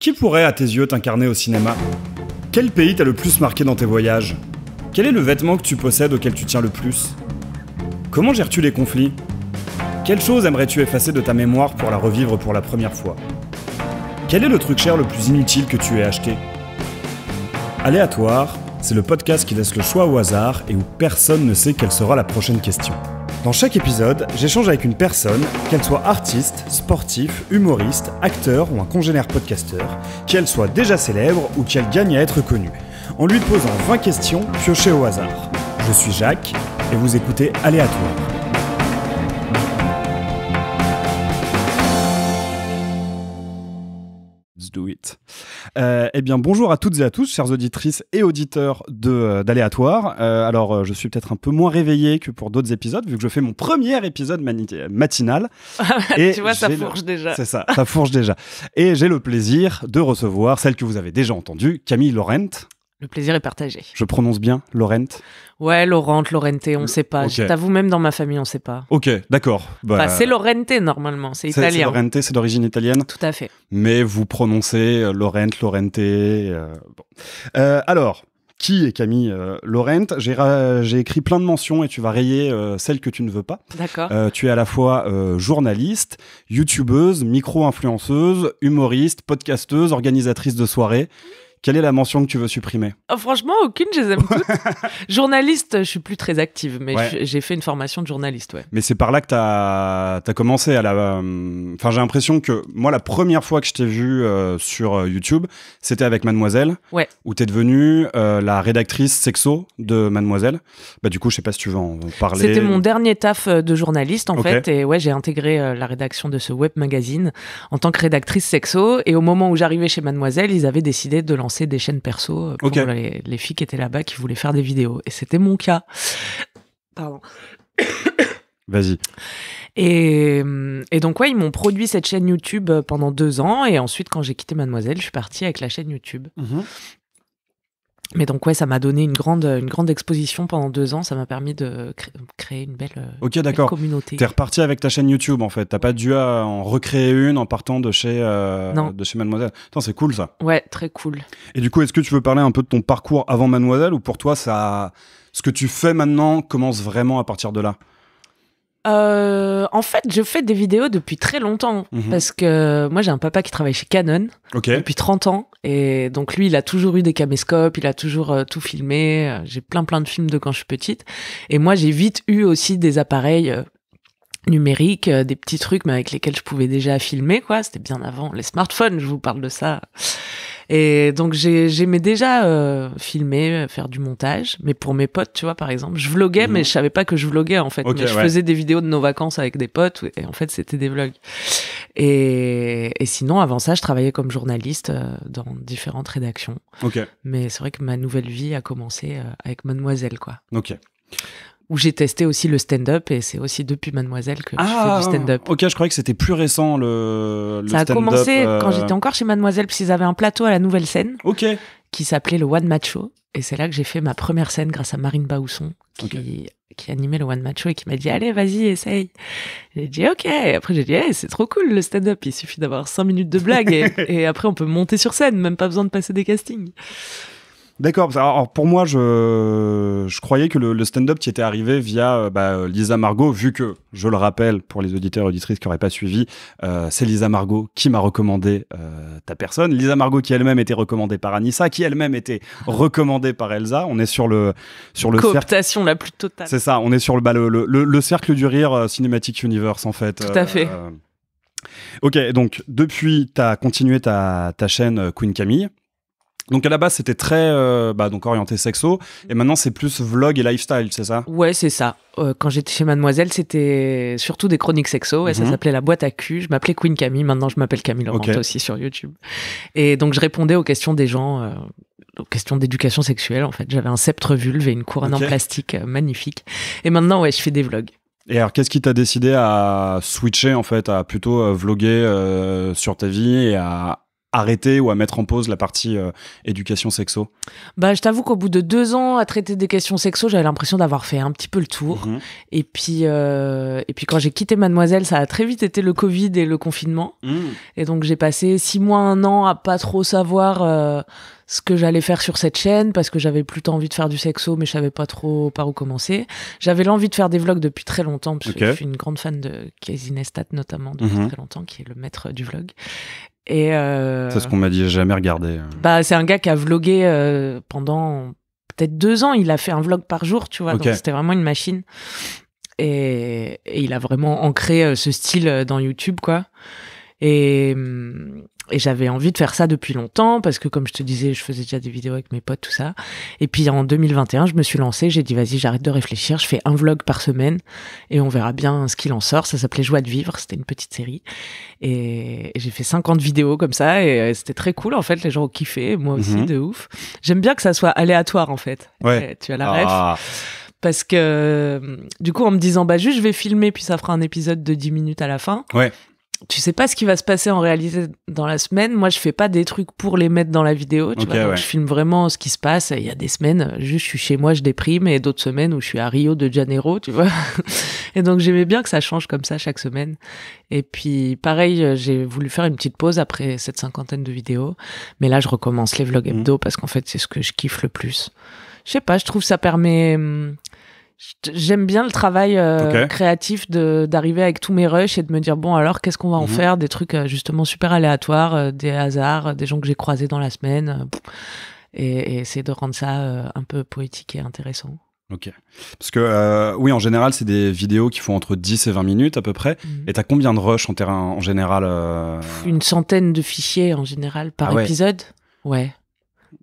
Qui pourrait, à tes yeux, t'incarner au cinéma ? Quel pays t'a le plus marqué dans tes voyages ? Quel est le vêtement que tu possèdes auquel tu tiens le plus ? Comment gères-tu les conflits ? Quelle chose aimerais-tu effacer de ta mémoire pour la revivre pour la première fois ? Quel est le truc cher le plus inutile que tu aies acheté ? Aléatoire, c'est le podcast qui laisse le choix au hasard et où personne ne sait quelle sera la prochaine question. Dans chaque épisode, j'échange avec une personne, qu'elle soit artiste, sportif, humoriste, acteur ou un congénère podcasteur, qu'elle soit déjà célèbre ou qu'elle gagne à être connue, en lui posant 20 questions piochées au hasard. Je suis Jacques et vous écoutez Aléatoire. Let's do it. Eh bien, bonjour à toutes et à tous, chères auditrices et auditeurs d'Aléatoire. Alors, je suis peut-être un peu moins réveillé que pour d'autres épisodes, vu que je fais mon premier épisode matinal. Et tu vois, ça fourche déjà. C'est ça, ça fourche déjà. Et j'ai le plaisir de recevoir celle que vous avez déjà entendue, Camille Laurent. Le plaisir est partagé. Je prononce bien, Laurent. Ouais, Laurente, Laurenté, on sait pas. Okay. Je t'avoue, même dans ma famille, on sait pas. Ok, d'accord. Enfin, c'est Laurenté, normalement, c'est italien. C'est Laurenté, c'est d'origine italienne. Tout à fait. Mais vous prononcez Laurent, Laurenté. Bon. Alors, qui est Camille Laurent ? J'ai écrit plein de mentions et tu vas rayer celles que tu ne veux pas. D'accord. Tu es à la fois journaliste, youtubeuse, micro-influenceuse, humoriste, podcasteuse, organisatrice de soirées. Quelle est la mention que tu veux supprimer ? Oh, franchement, aucune, je les aime toutes. Journaliste, je suis plus très active, mais ouais. J'ai fait une formation de journaliste, ouais. Mais c'est par là que t'as commencé à la... Enfin, j'ai l'impression que moi, la première fois que je t'ai vu sur YouTube, c'était avec Mademoiselle, ouais. Où t'es devenue la rédactrice sexo de Mademoiselle. Bah, du coup, je sais pas si tu veux en parler. C'était mon dernier taf de journaliste, en fait, et ouais, j'ai intégré la rédaction de ce web magazine en tant que rédactrice sexo, et au moment où j'arrivais chez Mademoiselle, ils avaient décidé de lancer des chaînes perso pour les filles qui étaient là-bas, qui voulaient faire des vidéos. Et c'était mon cas. Pardon. Vas-y. Et donc, ouais, ils m'ont produit cette chaîne YouTube pendant 2 ans. Et ensuite, quand j'ai quitté Mademoiselle, je suis partie avec la chaîne YouTube. Mmh. Mais donc, ouais, ça m'a donné une grande exposition pendant 2 ans. Ça m'a permis de créer une belle communauté. T'es reparti avec ta chaîne YouTube, en fait. T'as pas dû en recréer une en partant de chez Mademoiselle. Attends, c'est cool, ça. Ouais, très cool. Et du coup, est-ce que tu veux parler un peu de ton parcours avant Mademoiselle ou pour toi, ce que tu fais maintenant commence vraiment à partir de là ? En fait, je fais des vidéos depuis très longtemps parce que moi, j'ai un papa qui travaille chez Canon depuis 30 ans et donc lui, il a toujours eu des caméscopes, il a toujours tout filmé. J'ai plein de films de quand je suis petite et moi, j'ai vite eu aussi des appareils numériques, des petits trucs mais avec lesquels je pouvais déjà filmer, quoi. C'était bien avant les smartphones, je vous parle de ça. Et donc j'aimais déjà filmer, faire du montage, mais pour mes potes, tu vois, par exemple, je vloguais, mais je savais pas que je vloguais en fait. Mais je faisais des vidéos de nos vacances avec des potes, et en fait c'était des vlogs. Et sinon, avant ça, je travaillais comme journaliste dans différentes rédactions. Mais c'est vrai que ma nouvelle vie a commencé avec Mademoiselle, quoi. Où j'ai testé aussi le stand-up, et c'est aussi depuis Mademoiselle que je fais du stand-up. Ok, je croyais que c'était plus récent le ça stand-up. Ça a commencé quand j'étais encore chez Mademoiselle, parce qu'ils avaient un plateau à la Nouvelle Scène qui s'appelait le One Match Show. Et c'est là que j'ai fait ma première scène grâce à Marine Baousson, qui animait le One Match Show et qui m'a dit « Allez, vas-y, essaye ». J'ai dit « Ok ». Et après, j'ai dit hey, « C'est trop cool le stand-up, il suffit d'avoir 5 minutes de blague et après on peut monter sur scène, même pas besoin de passer des castings ». D'accord. Alors pour moi, je croyais que le stand-up qui était arrivé via Lisa Margot, vu que, je le rappelle pour les auditeurs et auditrices qui n'auraient pas suivi, c'est Lisa Margot qui m'a recommandé ta personne. Lisa Margot qui elle-même était recommandée par Anissa, qui elle-même était recommandée par Elsa. On est sur le cooptation la plus totale. C'est ça, on est sur le cercle du rire Cinematic Universe en fait. Tout à fait. Ok, donc depuis, tu as continué ta chaîne Queen Camille. Donc à la base c'était très donc orienté sexo et maintenant c'est plus vlog et lifestyle, c'est ça ? Ouais, c'est ça. Quand j'étais chez Mademoiselle, c'était surtout des chroniques sexo et ça s'appelait La Boîte à Cul. Je m'appelais Queen Camille, maintenant je m'appelle Camille Laurent aussi sur YouTube. Et donc je répondais aux questions des gens, aux questions d'éducation sexuelle en fait. J'avais un sceptre vulve et une couronne en plastique magnifique. Et maintenant je fais des vlogs. Et alors qu'est-ce qui t'a décidé à switcher en fait, à plutôt vloguer sur ta vie et à arrêter ou à mettre en pause la partie éducation sexo? Bah, je t'avoue qu'au bout de 2 ans à traiter des questions sexo, j'avais l'impression d'avoir fait un petit peu le tour. Et puis quand j'ai quitté Mademoiselle, ça a très vite été le Covid et le confinement. Et donc j'ai passé 6 mois, 1 an à pas trop savoir ce que j'allais faire sur cette chaîne, parce que j'avais plutôt envie de faire du sexo, mais je savais pas trop par où commencer. J'avais l'envie de faire des vlogs depuis très longtemps, parce que je suis une grande fan de Casey Neistat notamment, depuis très longtemps, qui est le maître du vlog. Et c'est ce qu'on m'a dit, j'ai jamais regardé. Bah, c'est un gars qui a vlogué pendant peut-être 2 ans. Il a fait un vlog par jour, tu vois, donc c'était vraiment une machine. Et il a vraiment ancré ce style dans YouTube, quoi. Et j'avais envie de faire ça depuis longtemps, parce que comme je te disais, je faisais déjà des vidéos avec mes potes, tout ça. Et puis en 2021, je me suis lancée, j'ai dit vas-y, j'arrête de réfléchir, je fais un vlog par semaine et on verra bien ce qu'il en sort. Ça s'appelait Joie de vivre, c'était une petite série. Et j'ai fait 50 vidéos comme ça, et c'était très cool en fait, les gens ont kiffé, moi aussi de ouf. J'aime bien que ça soit aléatoire en fait. Ouais. Et tu as la ref. Parce que du coup, en me disant bah juste je vais filmer puis ça fera un épisode de 10 minutes à la fin. Ouais. Tu sais pas ce qui va se passer en réalité dans la semaine. Moi, je fais pas des trucs pour les mettre dans la vidéo. Tu vois, donc je filme vraiment ce qui se passe. Il y a des semaines, juste je suis chez moi, je déprime, et d'autres semaines où je suis à Rio de Janeiro, tu vois. Et donc j'aimais bien que ça change comme ça chaque semaine. Et puis pareil, j'ai voulu faire une petite pause après cette 50aine de vidéos. Mais là, je recommence les vlogs hebdo parce qu'en fait, c'est ce que je kiffe le plus. Je sais pas, je trouve que ça permet... J'aime bien le travail créatif d'arriver avec tous mes rushs et de me dire bon alors qu'est-ce qu'on va en faire, des trucs justement super aléatoires, des hasards, des gens que j'ai croisés dans la semaine et essayer de rendre ça un peu poétique et intéressant. Ok. Parce que oui, en général, c'est des vidéos qui font entre 10 et 20 minutes à peu près. Et t'as combien de rushs en général Une centaine de fichiers en général par épisode. Ouais.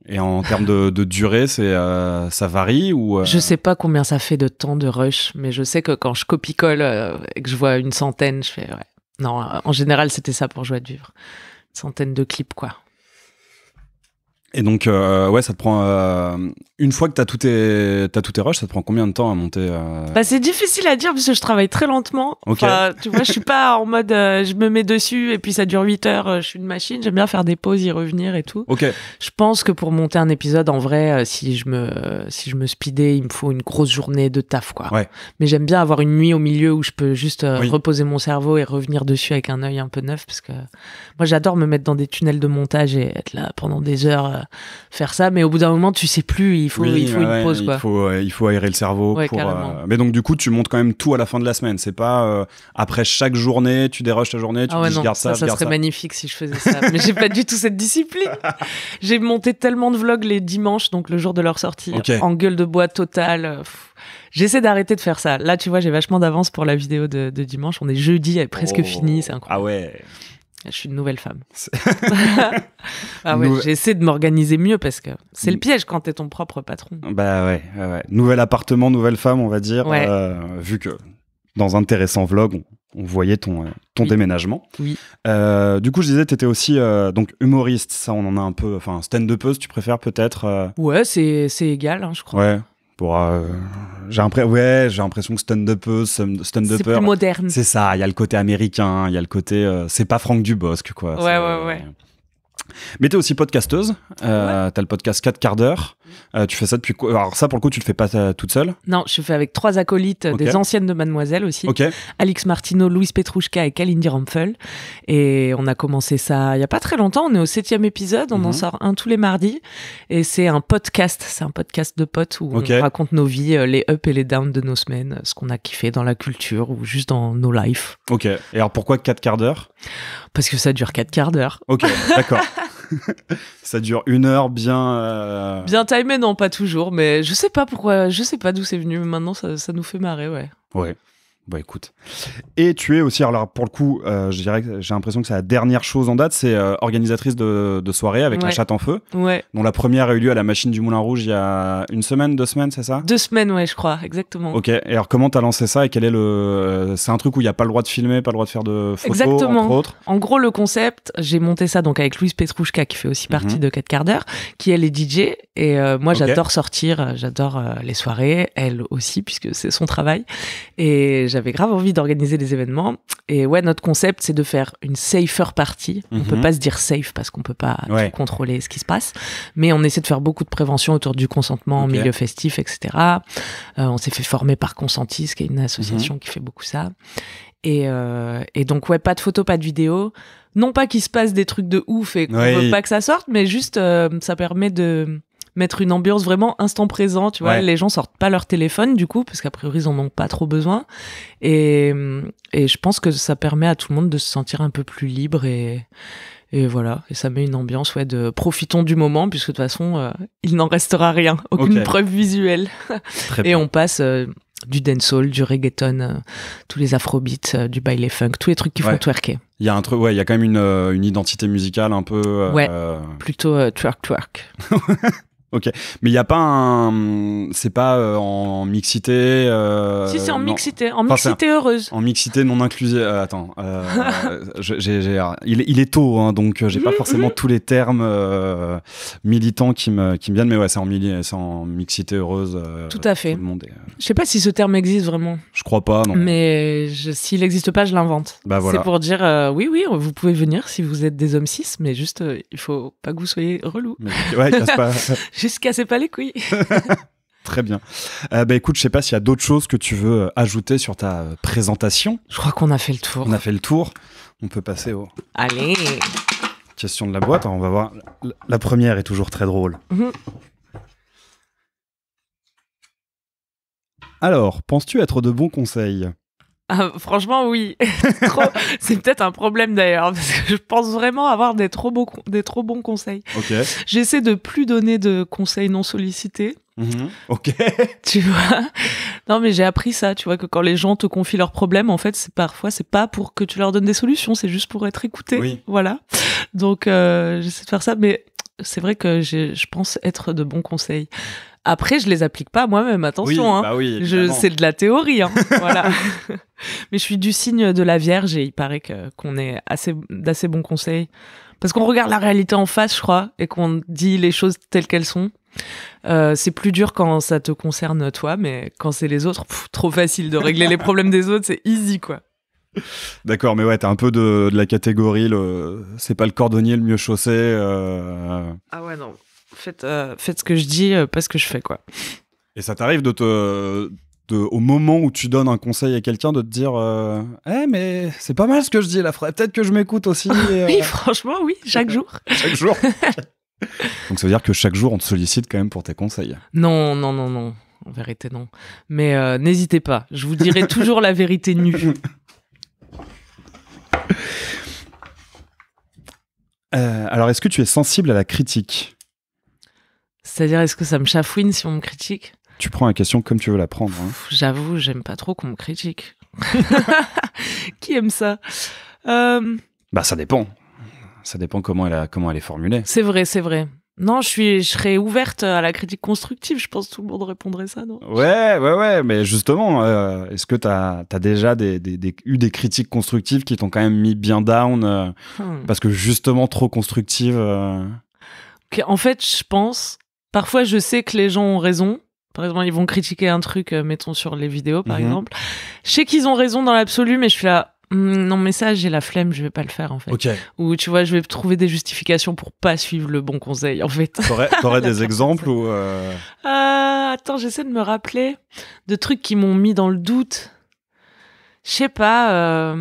Et en termes de durée, ça varie ou Je sais pas combien ça fait de temps de rush, mais je sais que quand je copie-colle et que je vois une centaine, je fais ouais. Non, en général, c'était ça pour Joie de vivre. Une centaine de clips, quoi. Et donc, ouais, ça te prend... une fois que t'as tous tes rushs, ça te prend combien de temps à monter Bah, c'est difficile à dire parce que je travaille très lentement. Enfin, tu vois, je suis pas en mode je me mets dessus et puis ça dure 8 heures, je suis une machine. J'aime bien faire des pauses, y revenir et tout. Je pense que pour monter un épisode, en vrai, si je me speedais, il me faut une grosse journée de taf, quoi. Ouais. Mais j'aime bien avoir une nuit au milieu où je peux juste reposer mon cerveau et revenir dessus avec un œil un peu neuf, parce que moi, j'adore me mettre dans des tunnels de montage et être là pendant des heures, faire ça. Mais au bout d'un moment, tu sais plus, il faut une pause, quoi. Il faut aérer le cerveau. Mais donc, du coup, tu montes quand même tout à la fin de la semaine. C'est pas après chaque journée, tu dérushes ta journée, tu dis je garde ça. Ça serait magnifique si je faisais ça. Mais j'ai pas du tout cette discipline. J'ai monté tellement de vlogs les dimanches, donc le jour de leur sortie, en gueule de bois totale. J'essaie d'arrêter de faire ça. Là, tu vois, j'ai vachement d'avance pour la vidéo de dimanche. On est jeudi, elle est presque finie, c'est incroyable. Ah ouais. Je suis une nouvelle femme. J'essaie de m'organiser mieux parce que c'est le piège quand t'es ton propre patron. Bah ouais. Nouvel appartement, nouvelle femme, on va dire. Vu que dans un intéressant vlog, on voyait ton déménagement. Oui. Du coup, je disais, t'étais aussi donc humoriste. Ça, on en a un peu. Enfin, stand-upeuse, tu préfères peut-être Ouais, c'est égal, hein, je crois. Ouais. J'ai l'impression que stand-upper, c'est plus moderne. C'est ça, il y a le côté américain, il y a le côté c'est pas Franck Dubosc, quoi. Ouais. Mais t'es aussi podcasteuse, t'as le podcast 4 quarts d'heure, tu fais ça depuis quoi? Alors ça, pour le coup, tu le fais pas toute seule? Non, je fais avec 3 acolytes, des anciennes de Mademoiselle aussi, Alix Martineau, Louise Petrouchka et Kalindi Rampfel, et on a commencé ça il y a pas très longtemps, on est au 7e épisode, on en sort un tous les mardis, et c'est un podcast de potes où on raconte nos vies, les ups et les downs de nos semaines, ce qu'on a kiffé dans la culture ou juste dans nos lives. Ok, et alors pourquoi 4 quarts d'heure? Parce que ça dure 4 quarts d'heure. Ok, d'accord. Ça dure 1 heure bien... Bien timé, non, pas toujours, mais je sais pas pourquoi, je sais pas d'où c'est venu, mais maintenant ça nous fait marrer, ouais. Ouais. Bah écoute. Et tu es aussi, alors pour le coup, je dirais que j'ai l'impression que c'est la dernière chose en date, c'est organisatrice de soirée avec la Chatte en Feu. Ouais. Dont la première a eu lieu à la Machine du Moulin Rouge il y a 1 semaine, 2 semaines, c'est ça? 2 semaines, ouais, je crois, exactement. Ok, et alors comment t'as lancé ça et quel est c'est un truc où il n'y a pas le droit de filmer, pas le droit de faire de photos, entre autres? En gros, le concept, j'ai monté ça donc avec Louise Petrouchka qui fait aussi partie de 4 quarts d'heure, qui elle est DJ, et moi j'adore sortir, j'adore les soirées, elle aussi, puisque c'est son travail, et j'avais grave envie d'organiser des événements. Et ouais, notre concept, c'est de faire une safer party. On peut pas se dire safe parce qu'on peut pas tout contrôler ce qui se passe. Mais on essaie de faire beaucoup de prévention autour du consentement en milieu festif, etc. On s'est fait former par Consentis, qui est une association qui fait beaucoup ça. Et donc, ouais, pas de photos, pas de vidéos. Non pas qu'il se passe des trucs de ouf et qu'on veut pas que ça sorte, mais juste, ça permet de mettre une ambiance vraiment instant présent, tu vois. Les gens sortent pas leur téléphone, du coup, parce qu'a priori, ils en ont pas trop besoin. Et je pense que ça permet à tout le monde de se sentir un peu plus libre et voilà. Et ça met une ambiance, de profitons du moment, puisque de toute façon, il n'en restera rien. Aucune preuve visuelle. Et on passe du dancehall, du reggaeton, tous les afrobeats, du baile funk, tous les trucs qui font twerker. Il y a un truc, il y a quand même une identité musicale un peu. Plutôt twerk. Ok, mais il y a pas c'est pas en mixité. Si, c'est en mixité, mixité heureuse. En mixité non inclusive. Attends, il est tôt, hein, donc j'ai pas forcément tous les termes militants qui me viennent, mais ouais, c'est en mixité heureuse. Tout à fait. Je sais pas si ce terme existe vraiment. Je crois pas, non. Mais s'il existe pas, je l'invente. Bah voilà. C'est pour dire oui, vous pouvez venir si vous êtes des hommes cis, mais juste il faut pas que vous soyez relous. Ouais, casse pas. Juste cassez pas les couilles. Très bien. Écoute, je sais pas s'il y a d'autres choses que tu veux ajouter sur ta présentation. Je crois qu'on a fait le tour. On a fait le tour. On peut passer aux questions de la boîte. Alors, on va voir. La première est toujours très drôle. Alors, penses-tu être de bons conseils ? Franchement, oui. C'est peut-être un problème d'ailleurs, parce que je pense vraiment avoir des trop bons conseils. Ok. J'essaie de plus donner de conseils non sollicités. Ok. Tu vois ? Non, mais j'ai appris ça, tu vois, que quand les gens te confient leurs problèmes, en fait, parfois, c'est pas pour que tu leur donnes des solutions, c'est juste pour être écouté. Oui. Voilà. Donc, j'essaie de faire ça, mais c'est vrai que je pense être de bons conseils. Après, je les applique pas moi-même, attention. C'est de la théorie, hein. Voilà. Mais je suis du signe de la Vierge et il paraît qu'on est d'assez bons conseils. Parce qu'on regarde la réalité en face, je crois, et qu'on dit les choses telles qu'elles sont. C'est plus dur quand ça te concerne toi, mais quand c'est les autres, trop facile de régler les problèmes des autres, c'est easy, quoi. D'accord, mais ouais, t'es un peu de la catégorie, c'est pas le cordonnier le mieux chaussé. Ah ouais, non. Faites ce que je dis, pas ce que je fais, quoi. Et ça t'arrive au moment où tu donnes un conseil à quelqu'un, de te dire mais c'est pas mal ce que je dis là, peut-être que je m'écoute aussi. Oui, franchement, oui, chaque jour. Chaque jour. Donc ça veut dire que chaque jour on te sollicite quand même pour tes conseils. Non. En vérité, non. Mais n'hésitez pas, je vous dirai toujours la vérité nue. Alors, est-ce que tu es sensible à la critique ? C'est-à-dire, est-ce que ça me chafouine si on me critique ? Tu prends la question comme tu veux la prendre. Hein. J'avoue, j'aime pas trop qu'on me critique. Qui aime ça ? Ça dépend. Ça dépend comment elle est formulée. C'est vrai. Non, je serais ouverte à la critique constructive. Je pense que tout le monde répondrait ça, non ? Ouais. Mais justement, est-ce que t'as déjà eu des critiques constructives qui t'ont quand même mis bien down parce que justement trop constructives En fait, je pense... Parfois, je sais que les gens ont raison. Par exemple, ils vont critiquer un truc, mettons sur les vidéos, par exemple. Je sais qu'ils ont raison dans l'absolu, mais je suis là... non, mais ça, j'ai la flemme, je vais pas le faire, en fait. Okay. Ou tu vois, je vais trouver des justifications pour pas suivre le bon conseil, en fait. T'aurais des exemples ou Attends, j'essaie de me rappeler de trucs qui m'ont mis dans le doute. Je sais pas,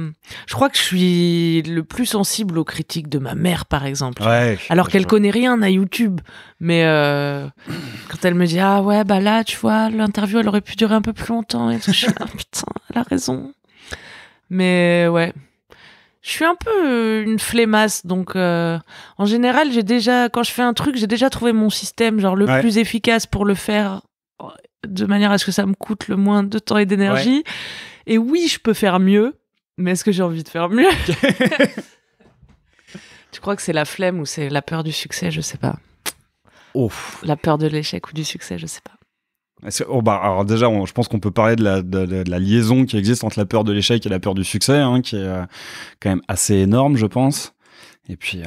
je crois que je suis le plus sensible aux critiques de ma mère, par exemple. Ouais, alors qu'elle connaît rien à YouTube. Mais quand elle me dit « Ah ouais, bah là, tu vois, l'interview, elle aurait pu durer un peu plus longtemps. » Et tout, je suis là, putain, elle a raison. Mais ouais, je suis un peu une flemmasse. Donc, en général, quand je fais un truc, j'ai déjà trouvé mon système, genre le plus efficace pour le faire de manière à ce que ça me coûte le moins de temps et d'énergie. Ouais. Et oui, je peux faire mieux, mais est-ce que j'ai envie de faire mieux ? Tu crois que c'est la flemme ou c'est la peur du succès ? Je sais pas. Ouf. La peur de l'échec ou du succès, je sais pas. Alors déjà, je pense qu'on peut parler de la liaison qui existe entre la peur de l'échec et la peur du succès, hein, qui est quand même assez énorme, je pense. Et puis,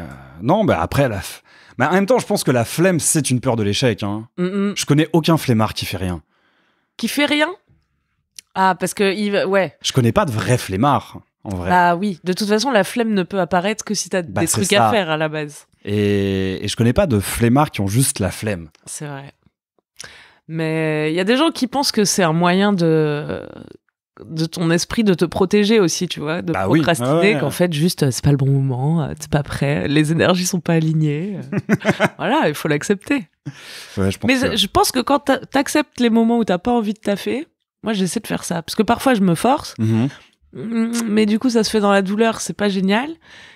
après, mais en même temps, je pense que la flemme, c'est une peur de l'échec. Hein. Je connais aucun flemmard qui fait rien. Qui fait rien ? Ah, parce que ouais. Je connais pas de vrais flemmards, en vrai. Bah oui, de toute façon, la flemme ne peut apparaître que si t'as des trucs à faire à la base. Et je connais pas de flemmards qui ont juste la flemme. C'est vrai. Mais il y a des gens qui pensent que c'est un moyen de ton esprit de te protéger aussi, tu vois, de procrastiner, qu'en fait, juste, c'est pas le bon moment, t'es pas prêt, les énergies sont pas alignées. Voilà, il faut l'accepter. Ouais, je pense que quand t'acceptes les moments où t'as pas envie de taffer, moi, j'essaie de faire ça. Parce que parfois, je me force, mais du coup, ça se fait dans la douleur, c'est pas génial.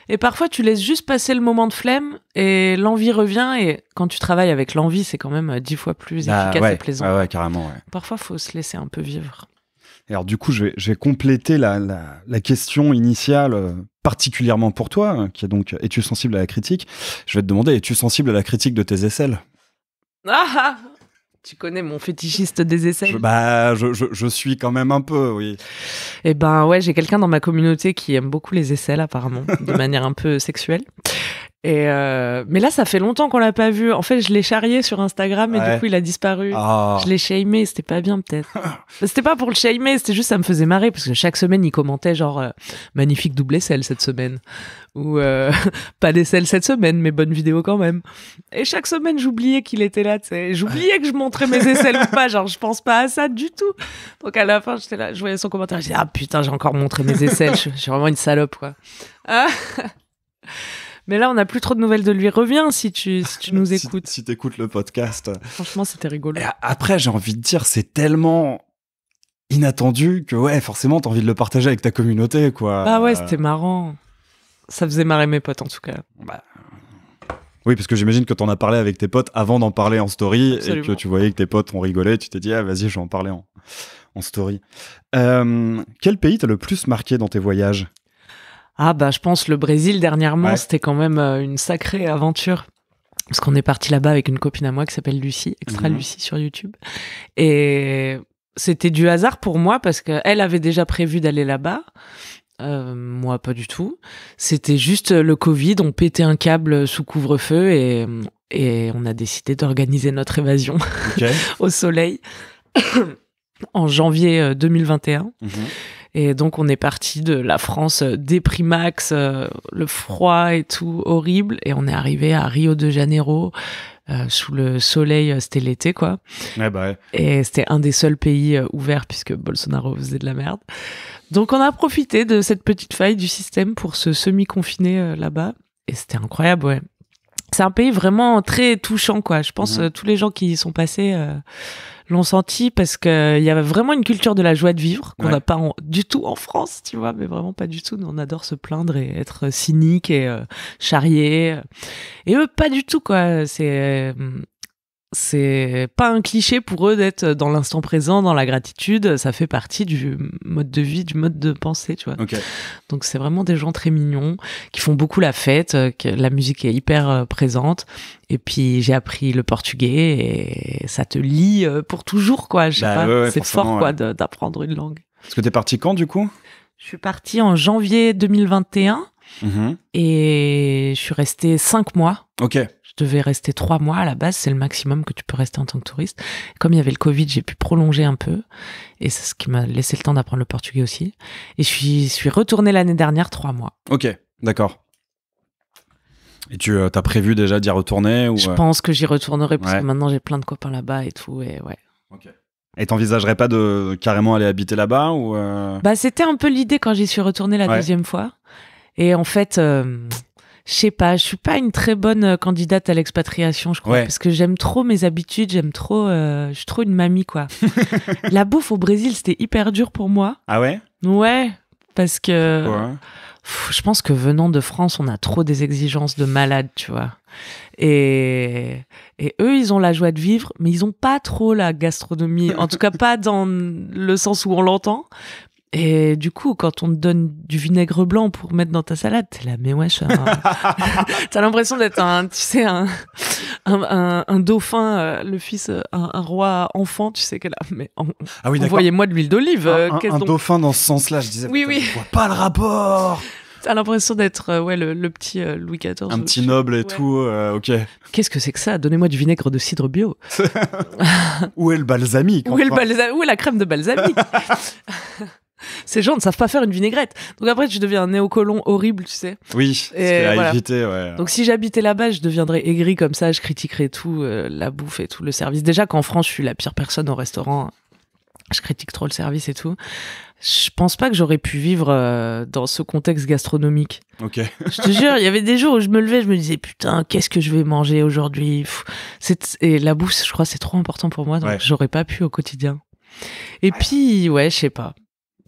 Et parfois, tu laisses juste passer le moment de flemme et l'envie revient. Et quand tu travailles avec l'envie, c'est quand même 10 fois plus efficace et plaisant. Ouais, carrément. Ouais. Parfois, faut se laisser un peu vivre. Et alors, du coup, je vais compléter la question initiale, particulièrement pour toi, qui est donc, es-tu sensible à la critique ? Je vais te demander, es-tu sensible à la critique de tes aisselles ? Ah, tu connais mon fétichiste des aisselles. Je suis quand même un peu, oui. Eh ben ouais, j'ai quelqu'un dans ma communauté qui aime beaucoup les aisselles apparemment, de manière un peu sexuelle. Et mais là, ça fait longtemps qu'on l'a pas vu. En fait, je l'ai charrié sur Instagram et du coup, il a disparu. Je l'ai shamé, c'était pas bien peut-être. C'était pas pour le shamer, c'était juste ça me faisait marrer parce que chaque semaine, il commentait genre magnifique double aisselle cette semaine ou pas d'aisselle cette semaine, mais bonne vidéo quand même. Et chaque semaine, j'oubliais qu'il était là, tu sais. J'oubliais que je montrais mes aisselles ou pas, genre je pense pas à ça du tout. Donc à la fin, j'étais là, je voyais son commentaire, je disais ah putain, j'ai encore montré mes aisselles, je suis vraiment une salope quoi. Mais là, on n'a plus trop de nouvelles de lui. Reviens si tu nous écoutes. Si t'écoutes le podcast. Franchement, c'était rigolo. Et après, j'ai envie de dire, c'est tellement inattendu que ouais, forcément, t'as envie de le partager avec ta communauté, quoi. Bah ouais, c'était marrant. Ça faisait marrer mes potes, en tout cas. Oui, parce que j'imagine que t'en as parlé avec tes potes avant d'en parler en story. Absolument. Et que tu voyais que tes potes ont rigolé. Tu t'es dit, ah, vas-y, je vais en parler en story. Quel pays t'a le plus marqué dans tes voyages ? Ah bah je pense le Brésil dernièrement, c'était quand même une sacrée aventure. Parce qu'on est parti là-bas avec une copine à moi qui s'appelle Lucie, Extra Lucie sur YouTube. Et c'était du hasard pour moi parce qu'elle avait déjà prévu d'aller là-bas. Moi, pas du tout. C'était juste le Covid, on pétait un câble sous couvre-feu et on a décidé d'organiser notre évasion au soleil en janvier 2021. Et donc, on est parti de la France déprimax, le froid et tout, horrible. Et on est arrivé à Rio de Janeiro, sous le soleil, c'était l'été, quoi. Ouais. Et c'était un des seuls pays ouverts puisque Bolsonaro faisait de la merde. Donc, on a profité de cette petite faille du système pour se semi-confiner là-bas. Et c'était incroyable, ouais. C'est un pays vraiment très touchant, quoi. Je pense tous les gens qui y sont passés l'ont senti parce qu'il y avait vraiment une culture de la joie de vivre qu'on n'a pas du tout en France, tu vois, mais vraiment pas du tout. Nous, on adore se plaindre et être cynique et charrier. Et eux, pas du tout, quoi. C'est pas un cliché pour eux d'être dans l'instant présent, dans la gratitude. Ça fait partie du mode de vie, du mode de pensée, tu vois. Donc c'est vraiment des gens très mignons qui font beaucoup la fête, que la musique est hyper présente. Et puis j'ai appris le portugais et ça te lie pour toujours, quoi. Je sais pas, c'est fort, quoi, d'apprendre une langue. Parce que t'es parti quand, du coup ? Je suis partie en janvier 2021 et je suis restée 5 mois. Je devais rester 3 mois à la base, c'est le maximum que tu peux rester en tant que touriste. Comme il y avait le Covid, j'ai pu prolonger un peu et c'est ce qui m'a laissé le temps d'apprendre le portugais aussi. Et je suis retournée l'année dernière 3 mois. Ok, d'accord. Et tu as prévu déjà d'y retourner ou... Je pense que j'y retournerai parce que maintenant j'ai plein de copains là-bas et tout. Et ouais. Et t'envisagerais pas de carrément aller habiter là-bas ou Bah, c'était un peu l'idée quand j'y suis retournée la deuxième fois. Et en fait... je sais pas, je suis pas une très bonne candidate à l'expatriation, je crois, parce que j'aime trop mes habitudes, je suis trop une mamie, quoi. La bouffe au Brésil, c'était hyper dur pour moi. Ah ouais ? Ouais, parce que je pense que venant de France, on a trop des exigences de malade, tu vois. Et eux, ils ont la joie de vivre, mais ils ont pas trop la gastronomie, en tout cas pas dans le sens où on l'entend. Et du coup, quand on te donne du vinaigre blanc pour mettre dans ta salade, t'es là, mais wesh, t'as l'impression d'être un dauphin, le fils, un roi enfant, tu sais, qu'elle a, mais envoyez-moi de l'huile d'olive. Un dauphin dans ce sens-là, je disais, oui. Je vois pas le rapport. T'as l'impression d'être le petit Louis XIV. Un petit noble et tout, ok. Qu'est-ce que c'est que ça? Donnez-moi du vinaigre de cidre bio. Où est le balsamique? Où est la crème de balsamique? Ces gens ne savent pas faire une vinaigrette. Donc après, tu deviens un néocolon horrible, tu sais. Oui, c'est à éviter, ouais. Donc si j'habitais là-bas, je deviendrais aigri comme ça, je critiquerais tout, la bouffe et tout, le service. Déjà qu'en France, je suis la pire personne au restaurant. Je critique trop le service et tout. Je pense pas que j'aurais pu vivre dans ce contexte gastronomique. Ok. Je te jure, il y avait des jours où je me levais, je me disais putain, qu'est-ce que je vais manger aujourd'hui? Et la bouffe, je crois, c'est trop important pour moi, donc j'aurais pas pu au quotidien. Et puis, je sais pas.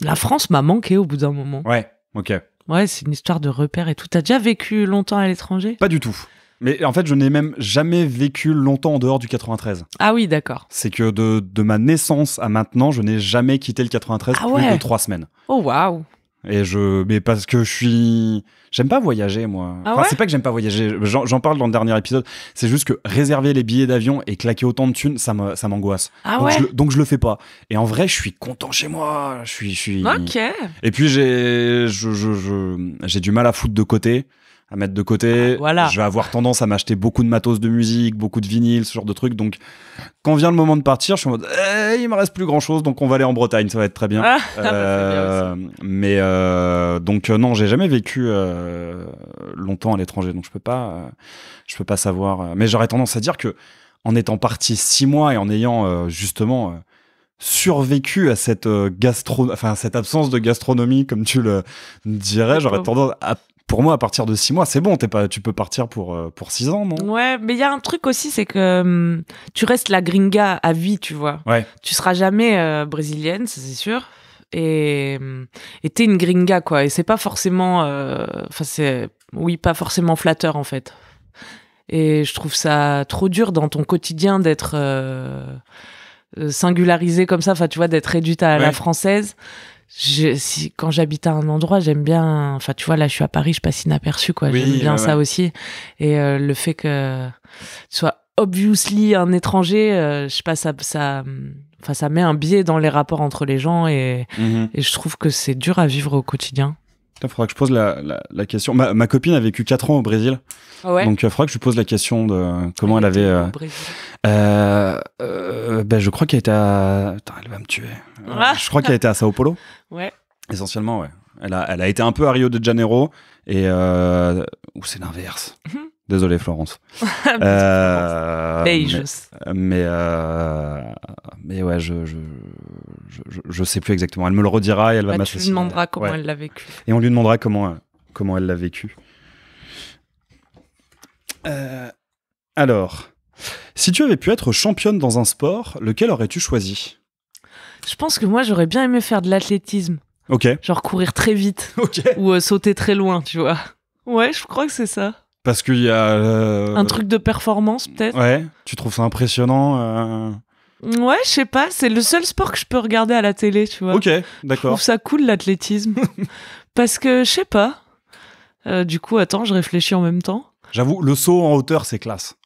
La France m'a manqué au bout d'un moment. Ouais, ok. Ouais, c'est une histoire de repères et tout. T'as déjà vécu longtemps à l'étranger? Pas du tout. Mais en fait, je n'ai même jamais vécu longtemps en dehors du 93. Ah oui, d'accord. C'est que de ma naissance à maintenant, je n'ai jamais quitté le 93 plus de 3 semaines. Oh, waouh. Mais parce que j'aime pas voyager, moi. C'est pas que j'aime pas voyager. J'en parle dans le dernier épisode. C'est juste que réserver les billets d'avion et claquer autant de thunes, ça m'angoisse. Donc je le fais pas. Et en vrai, je suis content chez moi. Je suis. Ok. Et puis j'ai du mal à foutre de côté. À mettre de côté, Je vais avoir tendance à m'acheter beaucoup de matos de musique, beaucoup de vinyles, ce genre de trucs. Donc, quand vient le moment de partir, je suis en mode, il me reste plus grand chose, donc on va aller en Bretagne, ça va être très bien. Mais donc non, j'ai jamais vécu longtemps à l'étranger, donc je peux pas savoir. Mais j'aurais tendance à dire que en étant parti 6 mois et en ayant justement survécu à cette cette absence de gastronomie, comme tu le dirais, j'aurais tendance à. Pour moi, à partir de 6 mois, c'est bon, tu peux partir pour 6 ans, non? Ouais, mais il y a un truc aussi, c'est que tu restes la gringa à vie, tu vois. Ouais. Tu seras jamais brésilienne, ça c'est sûr. Et t'es une gringa, quoi. Et c'est pas forcément... pas forcément flatteur, en fait. Et je trouve ça trop dur dans ton quotidien d'être singularisé comme ça, enfin, tu vois, d'être réduite à la française. Quand j'habite à un endroit, j'aime bien, enfin tu vois, là je suis à Paris, je passe inaperçu, quoi. J'aime bien ça aussi. Et le fait que tu sois obviously un étranger, je sais pas, ça met un biais dans les rapports entre les gens et je trouve que c'est dur à vivre au quotidien. Il faudra que je pose la question. Ma copine a vécu 4 ans au Brésil. Ouais. Donc il faudra que je lui pose la question de comment elle avait... Au Brésil. Je crois qu'elle était à... Attends, elle va me tuer. Je crois qu'elle était à Sao Paulo. Ouais. Essentiellement, ouais. Elle a été un peu à Rio de Janeiro et... Ou c'est l'inverse. Désolé, Florence. Mais ouais, je sais plus exactement. Elle me le redira et elle va m'assassiner. Tu lui demanderas comment elle l'a vécu. Et on lui demandera comment elle l'a vécu. Alors, si tu avais pu être championne dans un sport, lequel aurais-tu choisi? Je pense que moi, j'aurais bien aimé faire de l'athlétisme. Ok. Genre courir très vite. Ok. Ou sauter très loin, tu vois. Ouais, je crois que c'est ça. Parce qu'il y a... un truc de performance, peut-être. Ouais, tu trouves ça impressionnant Ouais, je sais pas, c'est le seul sport que je peux regarder à la télé, tu vois. Ok, d'accord. Je trouve ça cool, l'athlétisme. Parce que, je sais pas. Du coup, attends, je réfléchis en même temps. J'avoue, le saut en hauteur, c'est classe.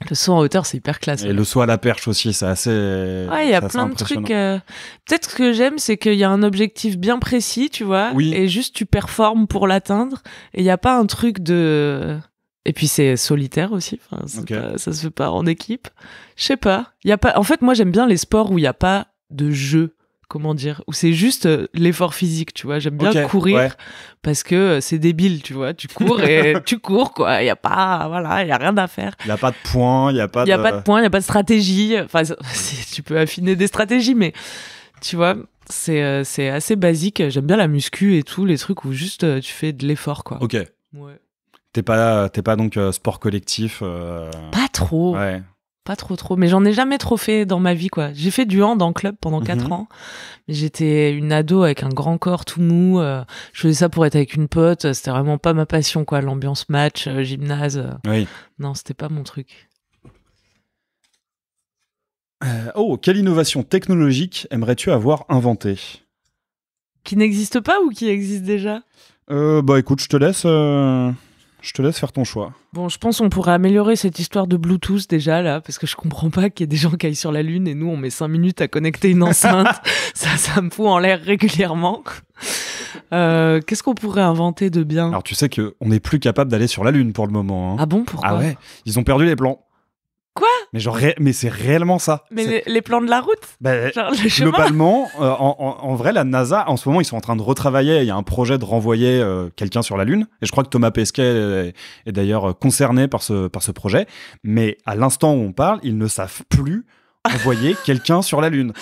Le saut en hauteur, c'est hyper classe. Et le saut à la perche aussi, c'est assez... Ouais, il y a plein de trucs. Peut-être ce que j'aime, c'est qu'il y a un objectif bien précis, tu vois. Oui. Et juste, tu performes pour l'atteindre. Et il n'y a pas un truc de... Et puis, c'est solitaire aussi. Enfin, ça se fait pas en équipe. Je sais pas. En fait, moi, j'aime bien les sports où il n'y a pas de jeu. Comment dire, où c'est juste l'effort physique, tu vois. J'aime bien courir parce que c'est débile, tu vois. Tu cours et tu cours, quoi. Il y a rien à faire. Il y a pas de points, il y a pas de points, il y a pas de stratégie. Enfin, tu peux affiner des stratégies, mais tu vois, c'est assez basique. J'aime bien la muscu et tout, les trucs où juste tu fais de l'effort, quoi. Ok. Ouais. T'es pas donc sport collectif. Pas trop. Ouais. Pas trop, mais j'en ai jamais trop fait dans ma vie, quoi. J'ai fait du hand en club pendant 4 ans, mais j'étais une ado avec un grand corps tout mou, je faisais ça pour être avec une pote, c'était vraiment pas ma passion, quoi, l'ambiance match, gymnase, oui. Non, c'était pas mon truc. Quelle innovation technologique aimerais-tu avoir inventée? Qui n'existe pas ou qui existe déjà? Écoute, je te laisse faire ton choix. Bon, je pense qu'on pourrait améliorer cette histoire de Bluetooth déjà, là, parce que je comprends pas qu'il y ait des gens qui aillent sur la Lune et nous, on met 5 minutes à connecter une enceinte. ça me fout en l'air régulièrement. Qu'est-ce qu'on pourrait inventer de bien? Alors tu sais qu'on n'est plus capable d'aller sur la Lune pour le moment. Hein. Ah bon, pourquoi? Ah ouais, ils ont perdu les plans. Quoi? Mais genre, mais c'est réellement ça. Mais les plans de la route? Genre le chemin. Globalement, en vrai, la NASA, en ce moment, ils sont en train de retravailler. Il y a un projet de renvoyer quelqu'un sur la Lune. Et je crois que Thomas Pesquet est d'ailleurs concerné par ce projet. Mais à l'instant où on parle, ils ne savent plus envoyer quelqu'un sur la Lune.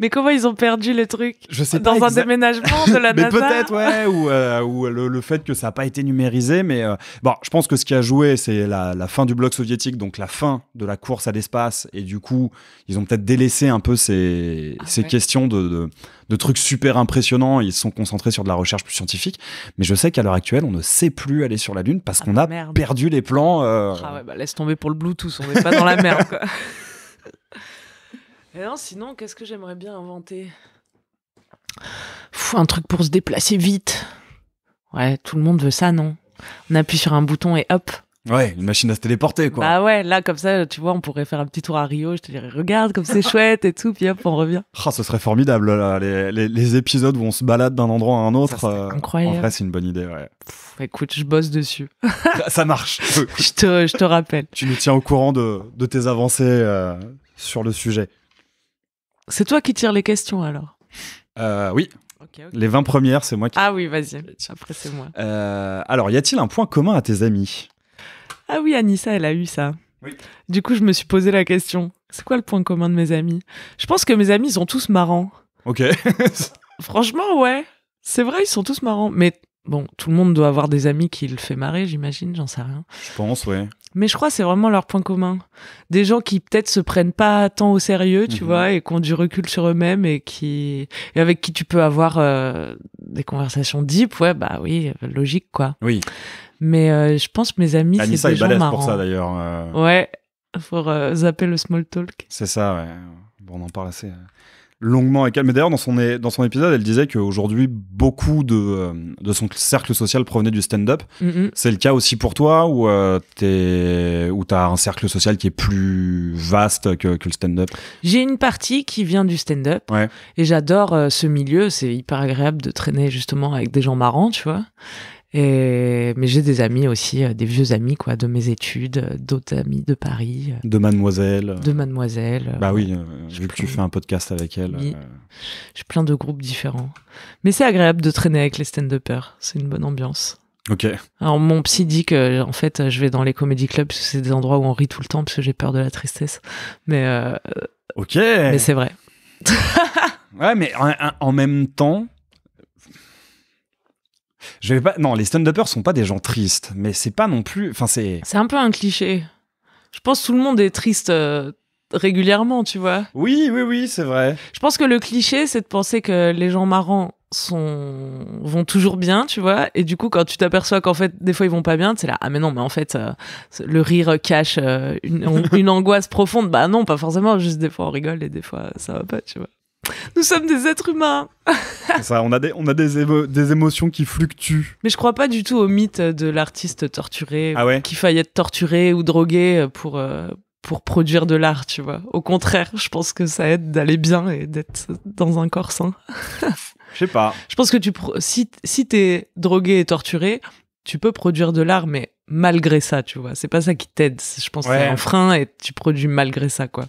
Mais comment ils ont perdu les trucs? Je sais pas. Dans un déménagement de la NASA? Mais peut-être, ouais. Ou le fait que ça n'a pas été numérisé. Mais bon, je pense que ce qui a joué, c'est la fin du bloc soviétique, donc la fin de la course à l'espace. Et du coup, ils ont peut-être délaissé un peu ces questions de trucs super impressionnants. Ils se sont concentrés sur de la recherche plus scientifique. Mais je sais qu'à l'heure actuelle, on ne sait plus aller sur la Lune parce qu'on a perdu les plans. Ah ouais, laisse tomber pour le Bluetooth. On n'est pas dans la merde, quoi. Et non, sinon, qu'est-ce que j'aimerais bien inventer? Un truc pour se déplacer vite. Ouais, tout le monde veut ça, non? On appuie sur un bouton et hop. Ouais, une machine à se téléporter, quoi. Bah ouais, là, comme ça, tu vois, on pourrait faire un petit tour à Rio. Je te dirais, regarde, comme c'est chouette et tout, puis hop, on revient. Oh, ce serait formidable, là, les épisodes où on se balade d'un endroit à un autre. Ça incroyable. En vrai, c'est une bonne idée, ouais. Écoute, je bosse dessus. Ça marche. je te rappelle. Tu nous tiens au courant de tes avancées sur le sujet. C'est toi qui tires les questions, alors? Oui. Okay. Les 20 premières, c'est moi qui... Ah oui, vas-y. Après, c'est moi. Alors, y a-t-il un point commun à tes amis? Ah oui, Anissa, elle a eu ça. Oui. Du coup, je me suis posé la question. C'est quoi le point commun de mes amis? Je pense que mes amis, ils sont tous marrants. Ok. Franchement, ouais. C'est vrai, ils sont tous marrants. Mais bon, tout le monde doit avoir des amis qui le fait marrer, j'imagine. J'en sais rien. Je pense, ouais. Mais je crois que c'est vraiment leur point commun. Des gens qui peut-être se prennent pas tant au sérieux, tu vois, et qui ont du recul sur eux-mêmes et avec qui tu peux avoir des conversations deep. Ouais, bah oui, logique, quoi. Oui. Mais je pense que mes amis, Anissa c'est des gens marrants. pour ça, d'ailleurs. Ouais, pour zapper le small talk. C'est ça, ouais. Bon, on en parle assez longuement avec elle. Mais d'ailleurs, dans son épisode, elle disait qu'aujourd'hui, beaucoup de son cercle social provenait du stand-up. C'est le cas aussi pour toi, où t'as un cercle social qui est plus vaste que le stand-up? J'ai une partie qui vient du stand-up. Ouais. Et j'adore ce milieu. C'est hyper agréable de traîner justement avec des gens marrants, tu vois. Mais j'ai des amis aussi, des vieux amis, quoi, de mes études, d'autres amis de Paris. De Mademoiselle. Bah oui, vu que tu fais un podcast avec elle. Oui. J'ai plein de groupes différents. Mais c'est agréable de traîner avec les stand-uppers. C'est une bonne ambiance. Ok. Alors, mon psy dit que, en fait, je vais dans les comedy clubs parce que c'est des endroits où on rit tout le temps parce que j'ai peur de la tristesse. Mais. Ok. Mais c'est vrai. Ouais, mais en même temps. Non, les stand-uppers sont pas des gens tristes, mais c'est pas non plus. Enfin, c'est un peu un cliché. Je pense que tout le monde est triste régulièrement, tu vois. Oui, c'est vrai. Je pense que le cliché, c'est de penser que les gens marrants vont toujours bien, tu vois. Et du coup, quand tu t'aperçois qu'en fait, des fois, ils vont pas bien, c'est là, ah mais non, mais en fait, le rire cache une angoisse profonde. Bah non, pas forcément. Juste des fois, on rigole et des fois, ça va pas, tu vois. Nous sommes des êtres humains. Ça, on a des émotions qui fluctuent. Mais je crois pas du tout au mythe de l'artiste torturé, ah ouais, qu'il faille être torturé ou drogué pour produire de l'art, tu vois. Au contraire, je pense que ça aide d'aller bien et d'être dans un corps sain. Je sais pas. Je pense que si t'es drogué et torturé, tu peux produire de l'art, mais malgré ça, tu vois. C'est pas ça qui t'aide. Je pense que c'est un frein et tu produis malgré ça, quoi.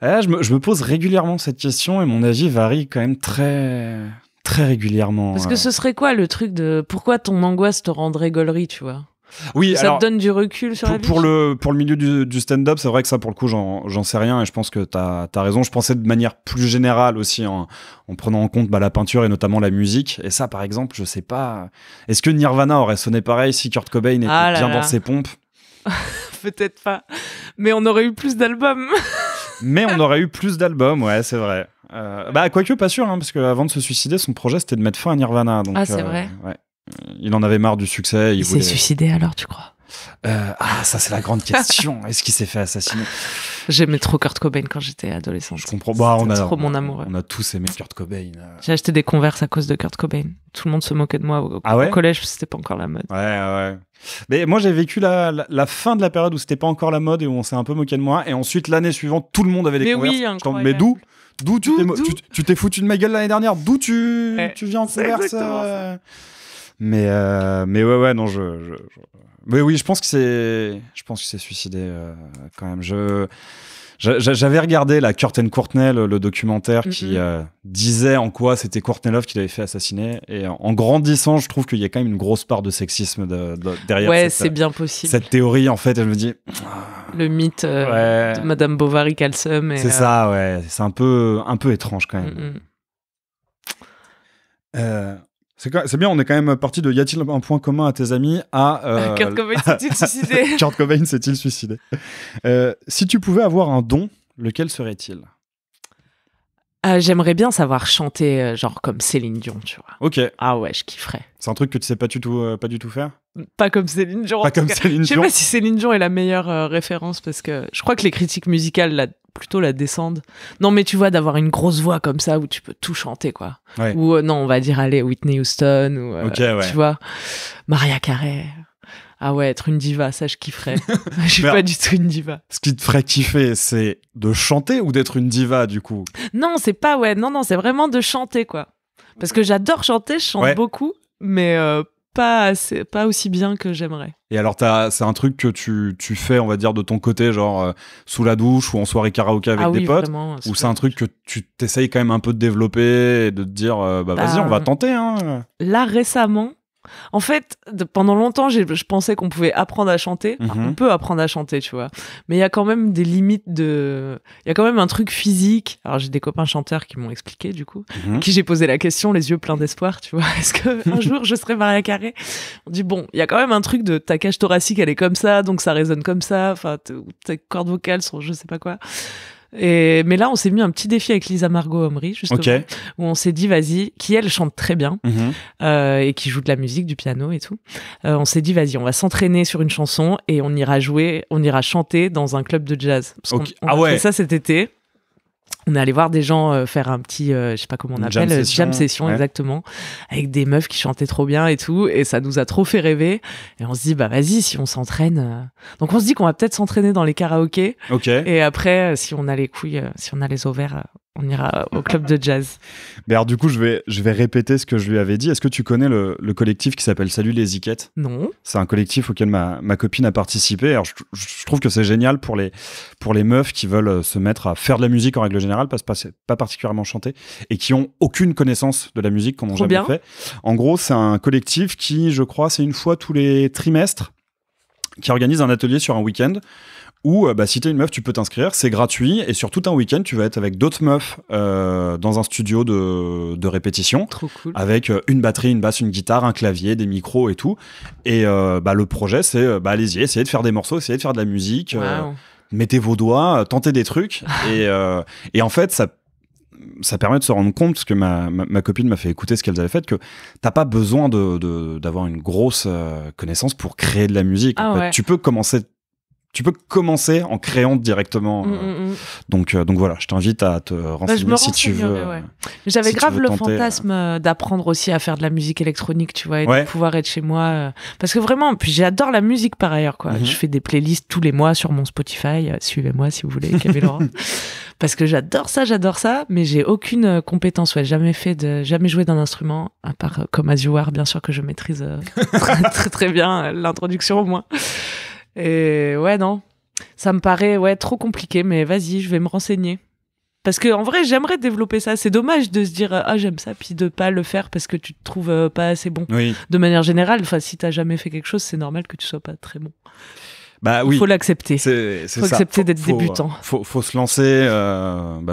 Je me pose régulièrement cette question et mon avis varie quand même très, très régulièrement. Parce que ce serait quoi le truc de pourquoi ton angoisse te rendrait gaulerie, tu vois? Oui, ça te donne du recul sur la vie. Pour le milieu du stand-up, c'est vrai que ça, pour le coup, j'en sais rien et je pense que t'as raison. Je pensais de manière plus générale aussi en prenant en compte la peinture et notamment la musique. Et ça, par exemple, je sais pas. Est-ce que Nirvana aurait sonné pareil si Kurt Cobain était bien dans ses pompes? Peut-être pas. Mais on aurait eu plus d'albums. Mais on aurait eu plus d'albums, ouais, c'est vrai. Quoique pas sûr, hein, parce qu'avant de se suicider, son projet c'était de mettre fin à Nirvana. Donc, c'est vrai. Ouais. Il en avait marre du succès. Il s'est suicidé alors, tu crois? Ça c'est la grande question. Est-ce qu'il s'est fait assassiner? J'aimais trop Kurt Cobain quand j'étais adolescente. Je comprends. Bah, trop mon amour. On a tous aimé Kurt Cobain. J'ai acheté des Converse à cause de Kurt Cobain. Tout le monde se moquait de moi au collège, c'était pas encore la mode. Ouais. Mais moi, j'ai vécu la fin de la période où c'était pas encore la mode et où on s'est un peu moqué de moi. Et ensuite, l'année suivante, tout le monde avait des Converse. Oui, incroyable. Mais d'où tu t'es foutu de ma gueule l'année dernière? D'où tu viens en Converse? Mais ouais, non, mais oui, je pense que c'est suicidé quand même. J'avais regardé la Kurt & Courtney, le documentaire qui disait en quoi c'était Courtney Love qui l'avait fait assassiner. Et en grandissant, je trouve qu'il y a quand même une grosse part de sexisme derrière. Ouais, c'est bien possible. Cette théorie, en fait, je me dis. Le mythe de Madame Bovary Calsum. C'est ça, ouais. C'est un peu étrange quand même. C'est bien, on est quand même parti de y a-t-il un point commun à tes amis à Kurt Cobain s'est-il suicidé? Kurt Cobain s'est-il suicidé? Si tu pouvais avoir un don, lequel serait-il? J'aimerais bien savoir chanter genre comme Céline Dion, tu vois. Ok. Ah ouais, je kifferais. C'est un truc que tu sais pas du tout faire? Pas comme Céline Dion. Je sais pas si Céline Dion est la meilleure référence parce que je crois que les critiques musicales plutôt la descendent. Non, mais tu vois, d'avoir une grosse voix comme ça où tu peux tout chanter, quoi. Ouais. Ou non, on va dire aller Whitney Houston ou tu vois, Mariah Carey. Ah ouais, être une diva, ça je kifferais. Je suis pas du tout une diva. Ce qui te ferait kiffer, c'est de chanter ou d'être une diva du coup? Non, c'est pas non, c'est vraiment de chanter, quoi. Parce que j'adore chanter, je chante beaucoup, mais pas aussi bien que j'aimerais. Et alors c'est un truc que tu fais, on va dire, de ton côté, genre sous la douche ou en soirée karaoké avec des potes, vraiment, ou c'est un truc que tu t'essayes quand même un peu de développer et de te dire vas-y, on va tenter, hein. Là récemment, en fait, pendant longtemps, je pensais qu'on pouvait apprendre à chanter. Enfin, on peut apprendre à chanter, tu vois. Mais il y a quand même des limites il y a quand même un truc physique. Alors, j'ai des copains chanteurs qui m'ont expliqué, du coup, à qui j'ai posé la question, les yeux pleins d'espoir, tu vois. Est-ce qu'un jour, je serai Mariah Carey? On dit, bon, il y a quand même un truc de ta cage thoracique, elle est comme ça, donc ça résonne comme ça. Enfin, tes cordes vocales sont je sais pas quoi. Mais là, on s'est mis un petit défi avec Lisa Margot Omri, justement, où on s'est dit, vas-y, qui elle chante très bien et qui joue de la musique, du piano et tout. On s'est dit, vas-y, on va s'entraîner sur une chanson et on ira chanter dans un club de jazz. Parce qu'on a fait ça cet été. On est allé voir des gens faire un petit, je sais pas comment on appelle, jam session, exactement, avec des meufs qui chantaient trop bien et tout, et ça nous a trop fait rêver. Et on se dit, bah vas-y, si on s'entraîne. Donc on se dit qu'on va peut-être s'entraîner dans les karaokés. Et après, si on a les couilles, si on a les ovaires, on ira au club de jazz. Mais alors du coup, je vais répéter ce que je lui avais dit. Est-ce que tu connais le collectif qui s'appelle Salut les Ziquettes? Non. C'est un collectif auquel ma copine a participé. Alors je trouve que c'est génial pour les meufs qui veulent se mettre à faire de la musique en règle générale, pas particulièrement chanter, et qui ont aucune connaissance de la musique, qu'on n'a jamais fait. En gros, c'est un collectif qui, je crois, c'est une fois tous les trimestres, qui organise un atelier sur un week-end où si t'es une meuf, tu peux t'inscrire, c'est gratuit, et sur tout un week-end, tu vas être avec d'autres meufs dans un studio de répétition. Trop cool. Avec une batterie, une basse, une guitare, un clavier, des micros et tout. Et le projet, c'est allez-y, essayez de faire des morceaux, essayez de faire de la musique, mettez vos doigts, tentez des trucs. Et en fait, ça permet de se rendre compte, parce que ma copine m'a fait écouter ce qu'elles avaient fait, que t'as pas besoin d'avoir une grosse connaissance pour créer de la musique. En fait. Tu peux commencer en créant directement. Donc voilà, je t'invite à te renseigner si tu veux. J'avais grave le fantasme d'apprendre aussi à faire de la musique électronique, tu vois, et de pouvoir être chez moi. Parce que vraiment, puis j'adore la musique par ailleurs, quoi. Je fais des playlists tous les mois sur mon Spotify. Suivez-moi si vous voulez, Camille Laurent. Parce que j'adore ça, mais j'ai aucune compétence. Jamais joué d'un instrument, à part comme As You Are, bien sûr, que je maîtrise très, très, très bien, l'introduction au moins. Et non, ça me paraît trop compliqué, mais vas-y, je vais me renseigner. Parce que en vrai, j'aimerais développer ça. C'est dommage de se dire j'aime ça, puis de pas le faire parce que tu te trouves pas assez bon. Oui. De manière générale, si t'as jamais fait quelque chose, c'est normal que tu sois pas très bon. Il faut l'accepter. Faut accepter d'être débutant. Faut se lancer.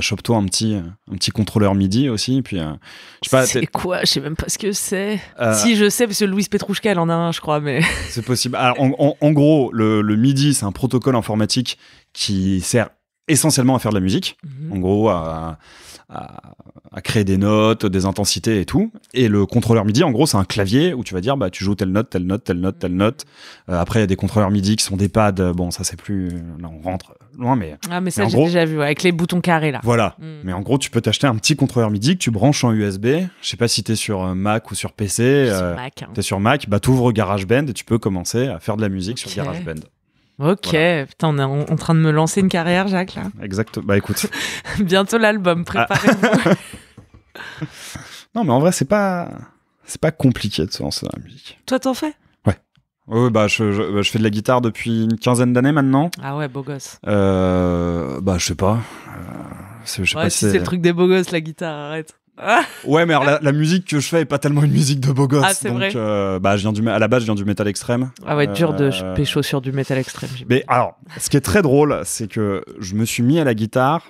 Chope-toi un petit contrôleur MIDI aussi. Puis, je sais pas. C'est quoi? Je sais même pas ce que c'est. Si, je sais, parce que Louise Petrouchka, elle en a un, je crois. Mais c'est possible. Alors, en gros, le MIDI, c'est un protocole informatique qui sert essentiellement à faire de la musique. En gros, à créer des notes, des intensités et tout. Et le contrôleur MIDI, en gros, c'est un clavier où tu vas dire, bah, tu joues telle note, telle note, telle note, telle note. Après, il y a des contrôleurs MIDI qui sont des pads. Bon, ça, c'est plus... Là, on rentre loin, mais... Ah, mais ça, j'ai déjà vu, avec les boutons carrés, là. Voilà. Mais en gros, tu peux t'acheter un petit contrôleur MIDI que tu branches en USB. Je sais pas si t'es sur Mac ou sur PC. Sur Mac. T'es sur Mac, bah, t'ouvres GarageBand et tu peux commencer à faire de la musique sur GarageBand. Ok, voilà. Putain, on est en train de me lancer une carrière, Jacques, là. Exact. Bah écoute. Bientôt l'album, préparez-vous. Non, mais en vrai, c'est pas compliqué de se lancer dans la musique. Toi, t'en fais ? Ouais. Ouais, bah je fais de la guitare depuis une quinzaine d'années maintenant. Ah ouais, beau gosse. Bah je sais pas. Je sais pas si c'est le truc des beaux gosses, la guitare, arrête. Ouais, mais alors, la musique que je fais est pas tellement une musique de beau gosse. Ah, c'est donc, vrai. Bah, à la base, je viens du métal extrême. Ah ouais, dur de pécho sur du métal extrême. Mais alors, ce qui est très drôle, c'est que je me suis mis à la guitare.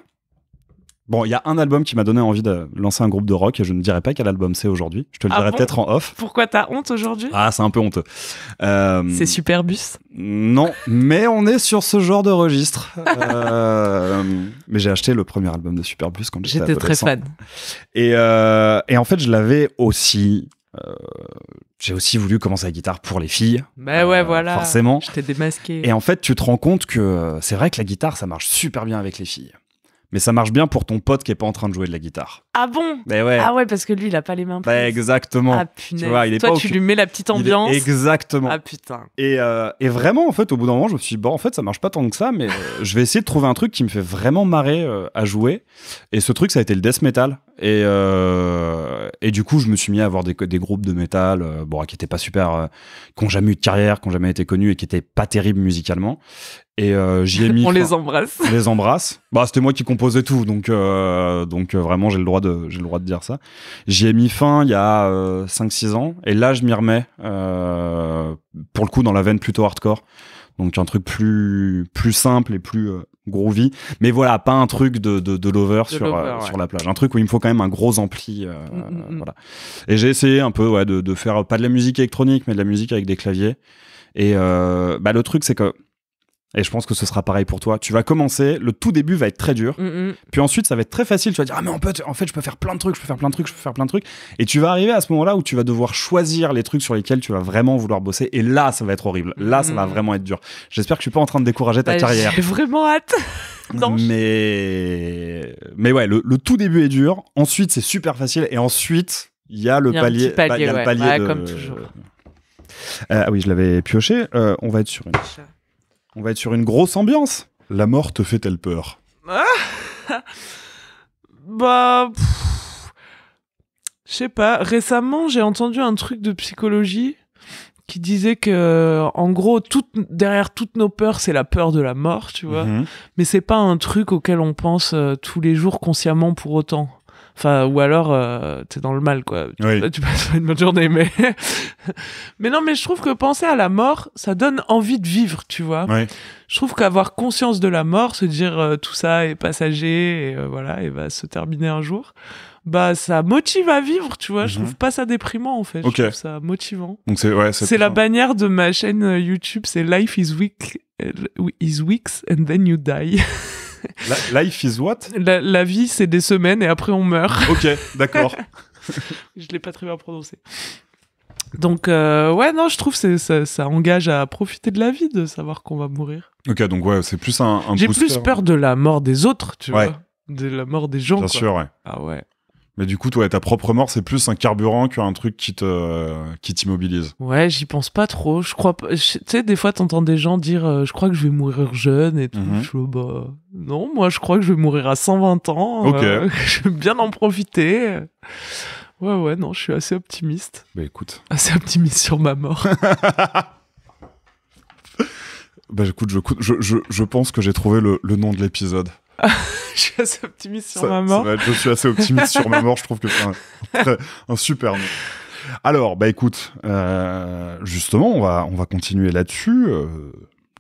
Bon, il y a un album qui m'a donné envie de lancer un groupe de rock et je ne dirai pas quel album c'est aujourd'hui. Je te le dirai peut-être en off. Pourquoi t'as honte aujourd'hui ? Ah, c'est un peu honteux. C'est Superbus ? Non, mais on est sur ce genre de registre. Mais j'ai acheté le premier album de Superbus quand j'étais très fan. Et en fait, je l'avais aussi... j'ai aussi voulu commencer la guitare pour les filles. Bah ouais, voilà. Forcément. Je t'ai démasqué. Et en fait, tu te rends compte que c'est vrai que la guitare, ça marche super bien avec les filles. Mais ça marche bien pour ton pote qui est pas en train de jouer de la guitare. Ah bon ? Mais ouais. Ah ouais, parce que lui, il a pas les mains prises. Bah exactement. Ah punaise. Tu vois, il est toi, pas tu lui mets la petite ambiance. Exactement. Ah putain. Et vraiment, en fait, au bout d'un moment, je me suis dit, bon, en fait, ça marche pas tant que ça, mais je vais essayer de trouver un truc qui me fait vraiment marrer à jouer. Et ce truc, ça a été le death metal. Et du coup, je me suis mis à avoir des groupes de métal, qui étaient pas super, qui ont jamais eu de carrière, qui ont jamais été connus et qui étaient pas terribles musicalement. Et j'y ai mis. On les embrasse. On les embrasse. Bah, c'était moi qui composais tout, donc vraiment, j'ai le droit de dire ça. J'y ai mis fin il y a 5-6 ans, et là, je m'y remets, pour le coup, dans la veine plutôt hardcore. Donc un truc plus simple et plus groovy, mais voilà, pas un truc de lover sur la plage, un truc où il me faut quand même un gros ampli, voilà. Et j'ai essayé un peu de faire pas de la musique électronique, mais de la musique avec des claviers. Et le truc, c'est que, et je pense que ce sera pareil pour toi, tu vas commencer, le tout début va être très dur, puis ensuite ça va être très facile, tu vas dire ah mais en fait je peux faire plein de trucs, et tu vas arriver à ce moment-là où tu vas devoir choisir les trucs sur lesquels tu vas vraiment vouloir bosser, et là ça va être horrible, là ça va vraiment être dur. J'espère que je suis pas en train de décourager ta carrière. J'ai vraiment hâte. Non. Mais ouais, le tout début est dur, ensuite c'est super facile, et ensuite il y a le palier, il y a le palier comme toujours. Ah oui, je l'avais pioché. On va être sur une grosse ambiance. La mort te fait-elle peur ? Bah, je sais pas. Récemment, j'ai entendu un truc de psychologie qui disait que, en gros, derrière toutes nos peurs, c'est la peur de la mort, tu vois. Mais c'est pas un truc auquel on pense tous les jours consciemment pour autant. Enfin, ou alors, t'es dans le mal, quoi. Tu passes une bonne journée, mais... mais non, mais je trouve que penser à la mort, ça donne envie de vivre, tu vois. Ouais. Je trouve qu'avoir conscience de la mort, se dire tout ça est passager, et voilà, et va se terminer un jour, bah, ça motive à vivre, tu vois. Je trouve pas ça déprimant, en fait. Je trouve ça motivant. Donc c'est la bannière de ma chaîne YouTube, c'est Life is weeks and then you die. Life is what ? La vie, c'est des semaines et après on meurt. Ok, d'accord. Je l'ai pas très bien prononcé. Donc, non, je trouve que ça engage à profiter de la vie, de savoir qu'on va mourir. Ok, donc ouais, c'est plus un J'ai booster. plus peur de la mort des autres, tu vois. De la mort des gens, Bien sûr, ouais. Ah ouais. Mais du coup, toi, ta propre mort, c'est plus un carburant qu'un truc qui t'immobilise. Ouais, j'y pense pas trop. Je crois pas. Tu sais, des fois, t'entends des gens dire je crois que je vais mourir jeune et tout. Je dis, bah, non, moi, je crois que je vais mourir à 120 ans. Ok. Je vais bien en profiter. Ouais, non, je suis assez optimiste. Bah écoute. Assez optimiste sur ma mort. Bah écoute, je pense que j'ai trouvé le nom de l'épisode. Je suis assez optimiste sur ma mort. Je suis assez optimiste sur ma mort, je trouve que c'est un super nom. Alors, bah écoute, justement, on va continuer là-dessus.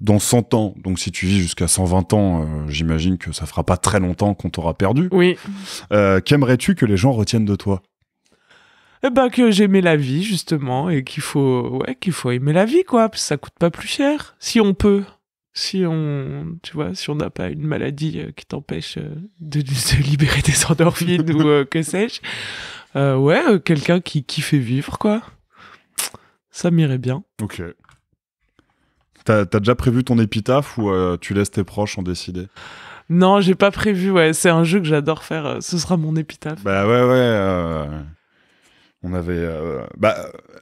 Dans 100 ans, donc si tu vis jusqu'à 120 ans, j'imagine que ça fera pas très longtemps qu'on t'aura perdu. Oui. Qu'aimerais-tu que les gens retiennent de toi ? Eh ben, que j'aimais la vie, justement, et qu'il faut aimer la vie, quoi, parce que ça coûte pas plus cher, si on peut. Si on n'a pas une maladie qui t'empêche de libérer des endorphines ou que sais-je. Quelqu'un qui fait vivre, quoi. Ça m'irait bien. Ok. T'as déjà prévu ton épitaphe ou tu laisses tes proches en décider? Non, j'ai pas prévu, c'est un jeu que j'adore faire, ce sera mon épitaphe. Bah on avait...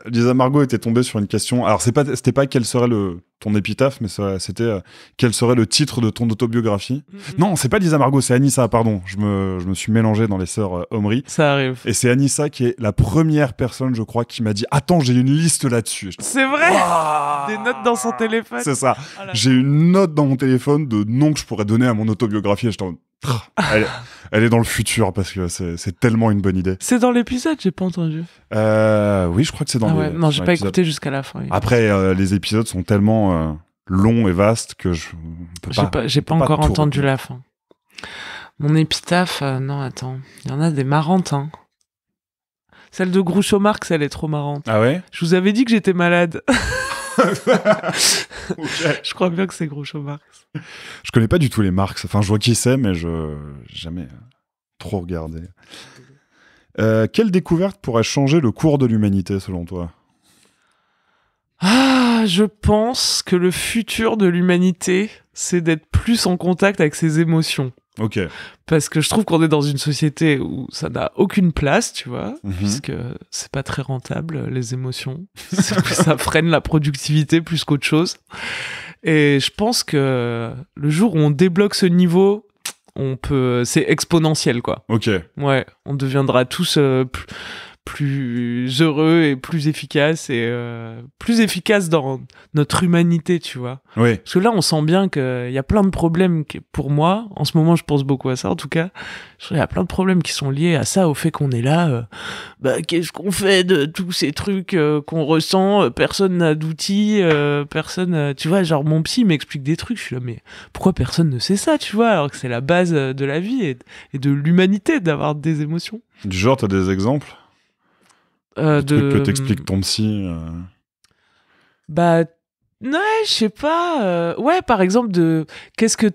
Lisa Margot était tombée sur une question, alors c'était pas quel serait ton épitaphe, mais c'était quel serait le titre de ton autobiographie. Non, c'est pas Lisa Margot, c'est Anissa, pardon, je me suis mélangé dans les sœurs Omri. Ça arrive. Et c'est Anissa qui est la première personne, je crois, qui m'a dit « Attends, j'ai une liste là-dessus ». C'est vrai. Des notes dans son téléphone. C'est ça. J'ai une note dans mon téléphone de noms que je pourrais donner à mon autobiographie. Et j'étais en mode, elle est dans le futur parce que c'est tellement une bonne idée. C'est dans l'épisode, j'ai pas entendu. Oui, je crois que c'est dans l'épisode. Non, j'ai pas écouté jusqu'à la fin. Après, les épisodes sont tellement longs et vastes que je peux pas. J'ai pas encore entendu la fin. Mon épitaphe, non, attends. Il y en a des marrantes, hein. Celle de Groucho Marx, elle est trop marrante. Ah ouais? Je vous avais dit que j'étais malade. Okay. Je crois bien que c'est Groucho Marx. Je connais pas du tout les Marx. Enfin, je vois qui c'est, mais je jamais trop regardé. Quelle découverte pourrait changer le cours de l'humanité, selon toi? Je pense que le futur de l'humanité, c'est d'être plus en contact avec ses émotions. Ok. Parce que je trouve qu'on est dans une société où ça n'a aucune place, tu vois, puisque c'est pas très rentable, les émotions. Ça freine la productivité plus qu'autre chose. Et je pense que le jour où on débloque ce niveau, c'est exponentiel, quoi. Ok. Ouais, on deviendra tous plus heureux et plus efficace dans notre humanité, tu vois. Oui. Parce que là, on sent bien qu'il y a plein de problèmes pour moi. En ce moment, je pense beaucoup à ça, en tout cas. Il y a plein de problèmes qui sont liés à ça, au fait qu'on est là. Qu'est-ce qu'on fait de tous ces trucs qu'on ressent? Personne n'a d'outils, personne... tu vois, genre, mon psy m'explique des trucs. Je suis là, mais pourquoi personne ne sait ça, tu vois? Alors que c'est la base de la vie et de l'humanité, d'avoir des émotions. Du genre, t'as des exemples? Que t'expliques ton psy ouais, je sais pas. Par exemple, qu'est-ce que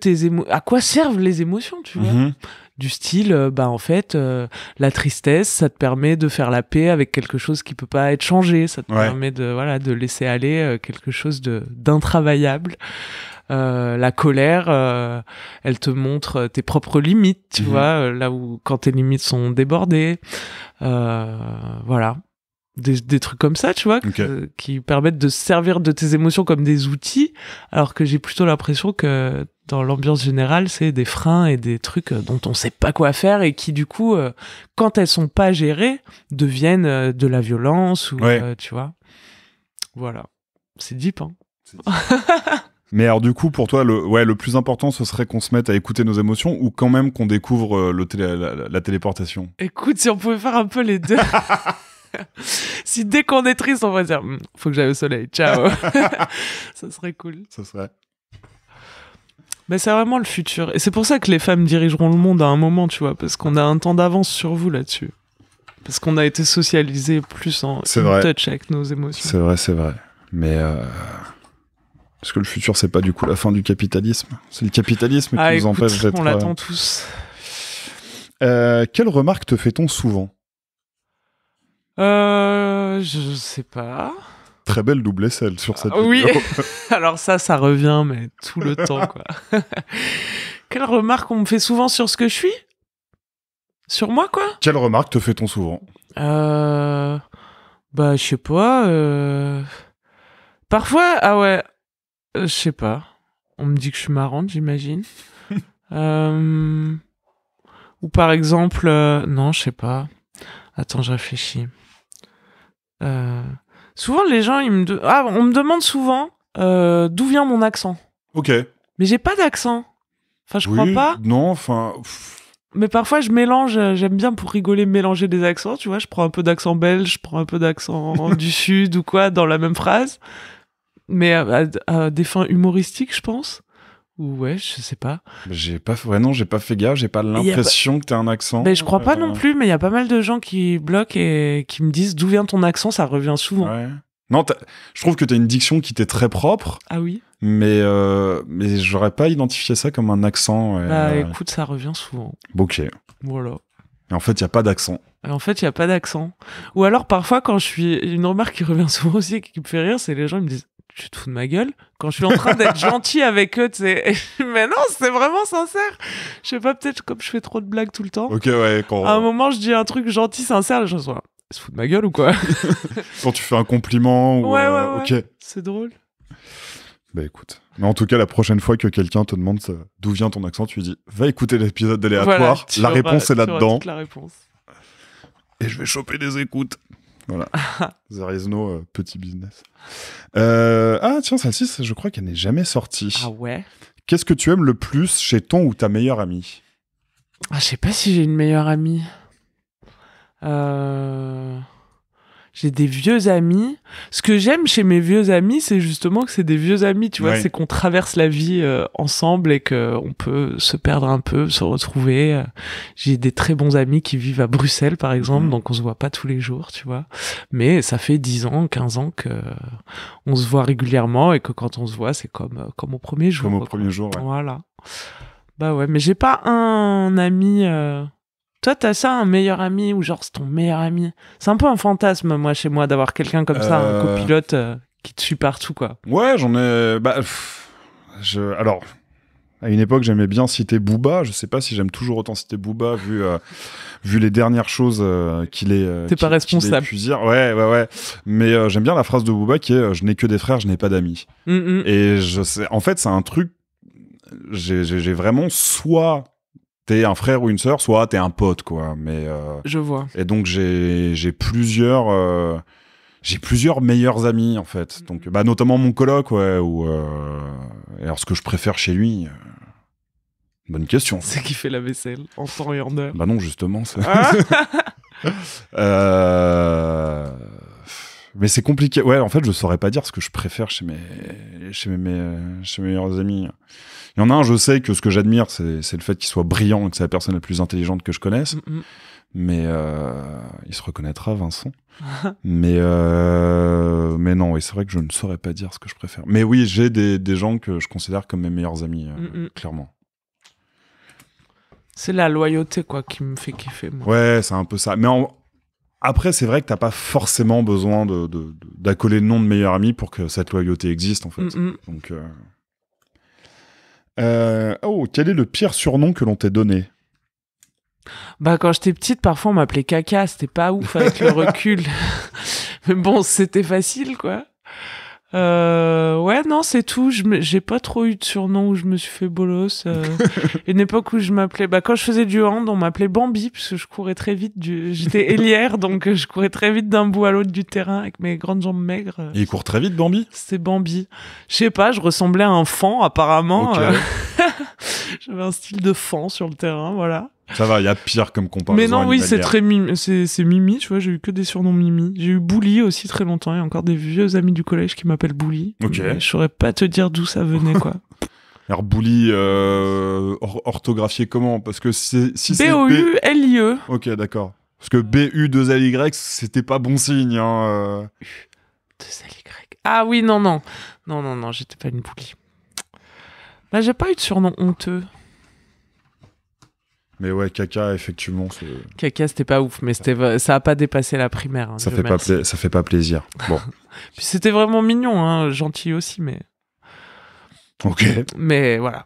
à quoi servent les émotions, tu vois? Du style, en fait, la tristesse, ça te permet de faire la paix avec quelque chose qui peut pas être changé. Ça te permet de laisser aller quelque chose d'intravaillable. La colère, elle te montre tes propres limites, tu vois, là où quand tes limites sont débordées. Voilà. Des trucs comme ça, tu vois, qui permettent de servir de tes émotions comme des outils, alors que j'ai plutôt l'impression que dans l'ambiance générale, c'est des freins et des trucs dont on sait pas quoi faire et qui, du coup, quand elles sont pas gérées, deviennent de la violence ou, tu vois. Voilà. C'est deep, hein. Mais alors du coup, pour toi, le plus important, ce serait qu'on se mette à écouter nos émotions ou quand même qu'on découvre la téléportation? Écoute, si on pouvait faire un peu les deux... Si dès qu'on est triste, on va dire faut que j'aille au soleil, ciao. Ça serait cool. Ça serait. Mais c'est vraiment le futur. Et c'est pour ça que les femmes dirigeront le monde à un moment, tu vois, parce qu'on a un temps d'avance sur vous là-dessus. Parce qu'on a été socialisés plus en touch avec nos émotions. C'est vrai. Mais est-ce que le futur, c'est pas du coup la fin du capitalisme? C'est le capitalisme qui nous empêche d'être... On l'attend tous. Quelle remarque te fait-on souvent? Je sais pas. Très belle double aisselle sur cette vidéo. Oui, alors ça revient, mais tout le temps, quoi. Quelle remarque on me fait souvent sur ce que je suis? Sur moi, quoi? Quelle remarque te fait-on souvent? Je sais pas. Parfois, je sais pas. On me dit que je suis marrante, j'imagine. Ou par exemple, non, je sais pas. Attends, je réfléchis. Souvent, les gens, on me demande souvent d'où vient mon accent. Ok. Mais j'ai pas d'accent. Enfin, je crois pas. Non, enfin... Mais parfois, je mélange, j'aime bien pour rigoler mélanger des accents, tu vois. Je prends un peu d'accent belge, je prends un peu d'accent du sud ou quoi dans la même phrase. Mais à des fins humoristiques, je pense. Ou je sais pas. J'ai pas fait gaffe, j'ai pas l'impression que t'as un accent. Mais je crois pas non plus, mais il y a pas mal de gens qui bloquent et qui me disent d'où vient ton accent, ça revient souvent. Ouais. Non, je trouve que t'as une diction qui t'est très propre. Ah oui. Mais j'aurais pas identifié ça comme un accent. Bah écoute, ça revient souvent. Ok. Voilà. Et en fait, il y a pas d'accent. Ou alors parfois quand je suis... Une remarque qui revient souvent aussi et qui me fait rire, c'est les gens ils me disent « Tu te fous de ma gueule ?» Quand je suis en train d'être gentil avec eux, tu sais. Mais non, c'est vraiment sincère. Je sais pas, peut-être comme je fais trop de blagues tout le temps. Ok, ouais. À un moment, je dis un truc gentil, sincère, les gens sont là, « Se fout de ma gueule ou quoi ?» Quand tu fais un compliment ou... Ouais. Ok. C'est drôle. Bah écoute. Mais en tout cas, la prochaine fois que quelqu'un te demande d'où vient ton accent, tu lui dis « Va écouter l'épisode d'aléatoire. Voilà, la réponse est là-dedans. » La réponse. Et je vais choper des écoutes. Voilà. There is no petit business. Ah tiens, celle-ci, je crois qu'elle n'est jamais sortie. Ah ouais. Qu'est-ce que tu aimes le plus chez ton ou ta meilleure amie? Je sais pas si j'ai une meilleure amie. J'ai des vieux amis. Ce que j'aime chez mes vieux amis, c'est justement que c'est des vieux amis, tu vois, c'est qu'on traverse la vie ensemble et qu'on peut se perdre un peu, se retrouver. J'ai des très bons amis qui vivent à Bruxelles, par exemple, donc on se voit pas tous les jours, tu vois. Mais ça fait 10 ans, 15 ans que on se voit régulièrement et que quand on se voit, c'est comme au premier jour. Comme au premier jour, ouais. Voilà. Bah ouais, mais j'ai pas un ami... Toi, t'as ça, un meilleur ami, ou genre c'est ton meilleur ami? C'est un peu un fantasme, moi, chez moi, d'avoir quelqu'un comme ça, un copilote qui te suit partout, quoi. Ouais, j'en ai... Alors, à une époque, j'aimais bien citer Booba. Je sais pas si j'aime toujours autant citer Booba, vu les dernières choses qu'il est... T'es pas responsable. Ouais. Mais j'aime bien la phrase de Booba qui est « Je n'ai que des frères, je n'ai pas d'amis ». Et je sais... En fait, c'est un truc... J'ai vraiment soit... T'es un frère ou une sœur, soit t'es un pote, quoi. Mais je vois. Et donc j'ai plusieurs meilleurs amis, en fait. Donc notamment mon coloc, ouais. Et alors ce que je préfère chez lui, bonne question. C'est qui fait la vaisselle en temps et en heure. Bah non, justement. Mais c'est compliqué. Ouais, en fait, je saurais pas dire ce que je préfère chez mes meilleurs amis. Il y en a un, je sais que ce que j'admire, c'est le fait qu'il soit brillant et que c'est la personne la plus intelligente que je connaisse. Mais il se reconnaîtra, Vincent. mais non, oui, c'est vrai que je ne saurais pas dire ce que je préfère. Mais oui, j'ai des gens que je considère comme mes meilleurs amis, clairement. C'est la loyauté, quoi, qui me fait kiffer, moi. Ouais, c'est un peu ça. Mais après, c'est vrai que t'as pas forcément besoin d'accoler le nom de meilleur ami pour que cette loyauté existe, en fait. Donc... quel est le pire surnom que l'on t'ait donné? Bah, quand j'étais petite, parfois on m'appelait Caca, c'était pas ouf avec le recul. Mais bon, c'était facile, quoi. Ouais, non, c'est tout. J'ai pas trop eu de surnom où je me suis fait bolos. Une époque où je m'appelais... quand je faisais du hand, on m'appelait Bambi, parce que je courais très vite. J'étais ailière, donc je courais très vite d'un bout à l'autre du terrain avec mes grandes jambes maigres. Et il court très vite, Bambi? C'était Bambi. Je sais pas, je ressemblais à un fan, apparemment. Okay. J'avais un style de fan sur le terrain, voilà. Ça va, il y a pire comme comparaison. Mais non, oui, c'est très c'est Mimi, tu vois, j'ai eu que des surnoms Mimi. J'ai eu Bouli aussi très longtemps, il y a encore des vieux amis du collège qui m'appellent Bouli. Ok. Je saurais pas te dire d'où ça venait, quoi. Alors Bouli, orthographié comment? Parce que si c'est B-O-U-L-I-E. Ok, d'accord. Parce que B-U-2-L-Y, c'était pas bon signe, hein. U-2-L-Y. Ah oui, non, j'étais pas une Bouli. Bah, j'ai pas eu de surnom honteux. Mais ouais, Caca, effectivement. Caca, c'était pas ouf, mais ça a pas dépassé la primaire. Hein, ça fait pas plaisir. Bon. Puis c'était vraiment mignon, hein, gentil aussi, mais... Ok. Mais voilà.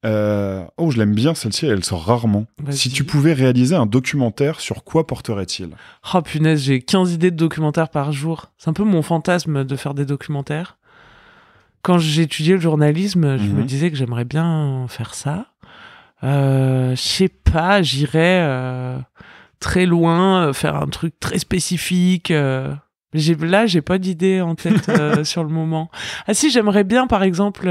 Je l'aime bien, celle-ci, elle sort rarement. Vas-y. Si tu pouvais réaliser un documentaire, sur quoi porterait-il? Oh punaise, j'ai 15 idées de documentaires par jour. C'est un peu mon fantasme de faire des documentaires. Quand j'étudiais le journalisme, je me disais que j'aimerais bien faire ça. Je sais pas, j'irais très loin, faire un truc très spécifique. J'ai pas d'idée en tête sur le moment. Ah si, j'aimerais bien, par exemple,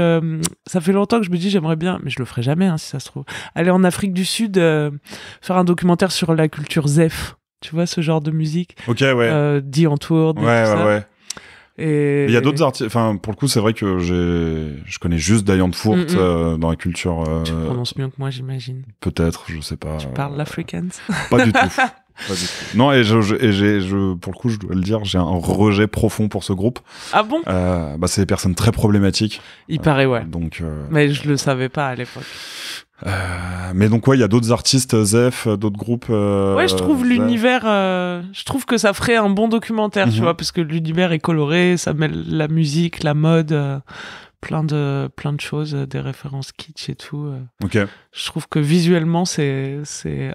ça fait longtemps que je me dis j'aimerais bien, mais je le ferai jamais, hein, si ça se trouve, aller en Afrique du Sud, faire un documentaire sur la culture Zef. Tu vois, ce genre de musique. Ok, ouais. D'Antourne, ouais. Et il y a d'autres artistes, enfin pour le coup c'est vrai que je connais juste Diane Fourt dans la culture. Tu prononces mieux que moi, j'imagine. Peut-être, je sais pas. Tu parles l'Afrikaans? Pas du tout. Pas du tout. Non, et pour le coup, je dois le dire, j'ai un rejet profond pour ce groupe. Ah bon? C'est des personnes très problématiques. Il paraît, ouais. Donc, mais je le savais pas à l'époque. Mais donc, ouais, il y a d'autres artistes, Zef, d'autres groupes. Ouais, je trouve l'univers. Je trouve que ça ferait un bon documentaire, tu vois, parce que l'univers est coloré, ça mêle la musique, la mode. Plein de choses, des références kitsch et tout. Ok. Je trouve que visuellement, c'est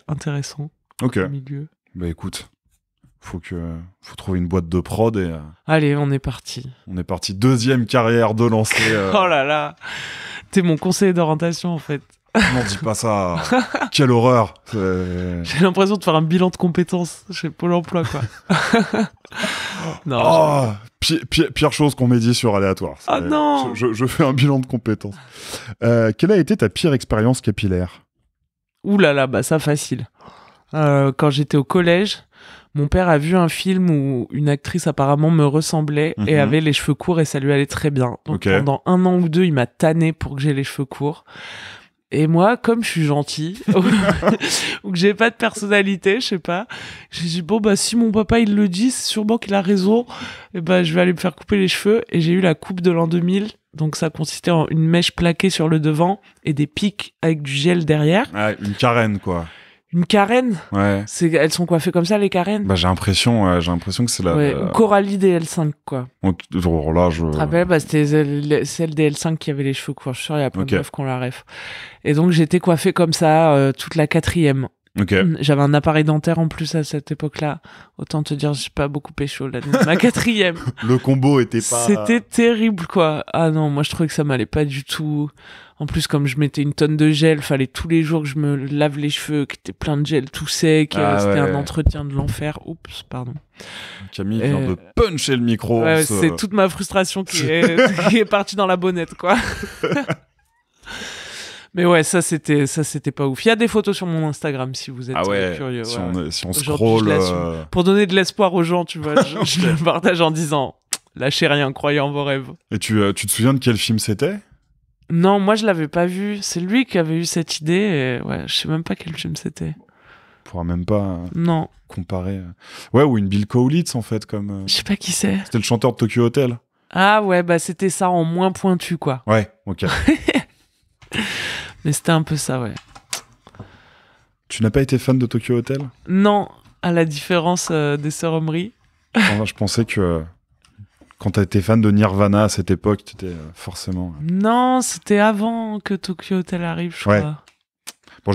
intéressant. Ok. Au milieu. Bah écoute, faut trouver une boîte de prod et... Allez, on est parti. On est parti. 2e carrière de lancer. Oh là là. T'es mon conseiller d'orientation, en fait. Non, dis pas ça. Quelle horreur. J'ai l'impression de faire un bilan de compétences chez Pôle emploi, quoi. Non. Pire chose qu'on m'ait dit sur Aléatoire. Ah non. Je fais un bilan de compétences. Quelle a été ta pire expérience capillaire? Ouh là là, bah ça facile. Quand j'étais au collège, mon père a vu un film où une actrice apparemment me ressemblait et avait les cheveux courts et ça lui allait très bien. Donc pendant 1 an ou 2, il m'a tanné pour que j'ai les cheveux courts. Et moi, comme je suis gentil, ou que j'ai pas de personnalité, je sais pas, j'ai dit, bon, bah, si mon papa, il le dit, c'est sûrement qu'il a raison, et bah, je vais aller me faire couper les cheveux. Et j'ai eu la coupe de l'an 2000. Donc, ça consistait en une mèche plaquée sur le devant et des pics avec du gel derrière. Ah, une carène, quoi. Une carène? Ouais. Elles sont coiffées comme ça, les carènes? Bah, j'ai l'impression que c'est la... Ouais, Coralie des L5, quoi. Donc, là, je... Tu te rappelles? Bah, c'était celle des L5 qui avait les cheveux courts. Je suis sûr, il y a plein de meufs qu'on la ref. Et donc, j'étais coiffée comme ça toute la 4e. Ok. J'avais un appareil dentaire en plus à cette époque-là. Autant te dire, j'ai pas beaucoup pécho là. Ma 4e. Le combo était pas... C'était terrible, quoi. Ah non, moi, je trouvais que ça m'allait pas du tout. En plus, comme je mettais une tonne de gel, fallait tous les jours que je me lave les cheveux, qui étaient plein de gel tout sec. C'était un entretien de l'enfer. Oups, pardon. Camille vient de puncher le micro. Ouais, c'est toute ma frustration qui est partie dans la bonnette, quoi. Mais ouais, ça c'était pas ouf. Il y a des photos sur mon Instagram si vous êtes curieux. Si on scroll... Pour donner de l'espoir aux gens, tu vois, je le partage en disant lâchez rien, croyez en vos rêves. Et tu te souviens de quel film c'était? Non, moi je l'avais pas vu. C'est lui qui avait eu cette idée. Et ouais, je sais même pas quel film c'était. On pourra même pas non. comparer. Ouais, ou une Bill Kaulitz en fait. Je sais pas qui c'est. C'était le chanteur de Tokyo Hotel. Ah ouais, bah c'était ça en moins pointu, quoi. Ouais, ok. Mais c'était un peu ça, ouais. Tu n'as pas été fan de Tokyo Hotel? Non, à la différence des Sœurs Omri. Je pensais que quand t'as été fan de Nirvana à cette époque, t'étais forcément... Non, c'était avant que Tokyo Hotel arrive, je crois. Bon,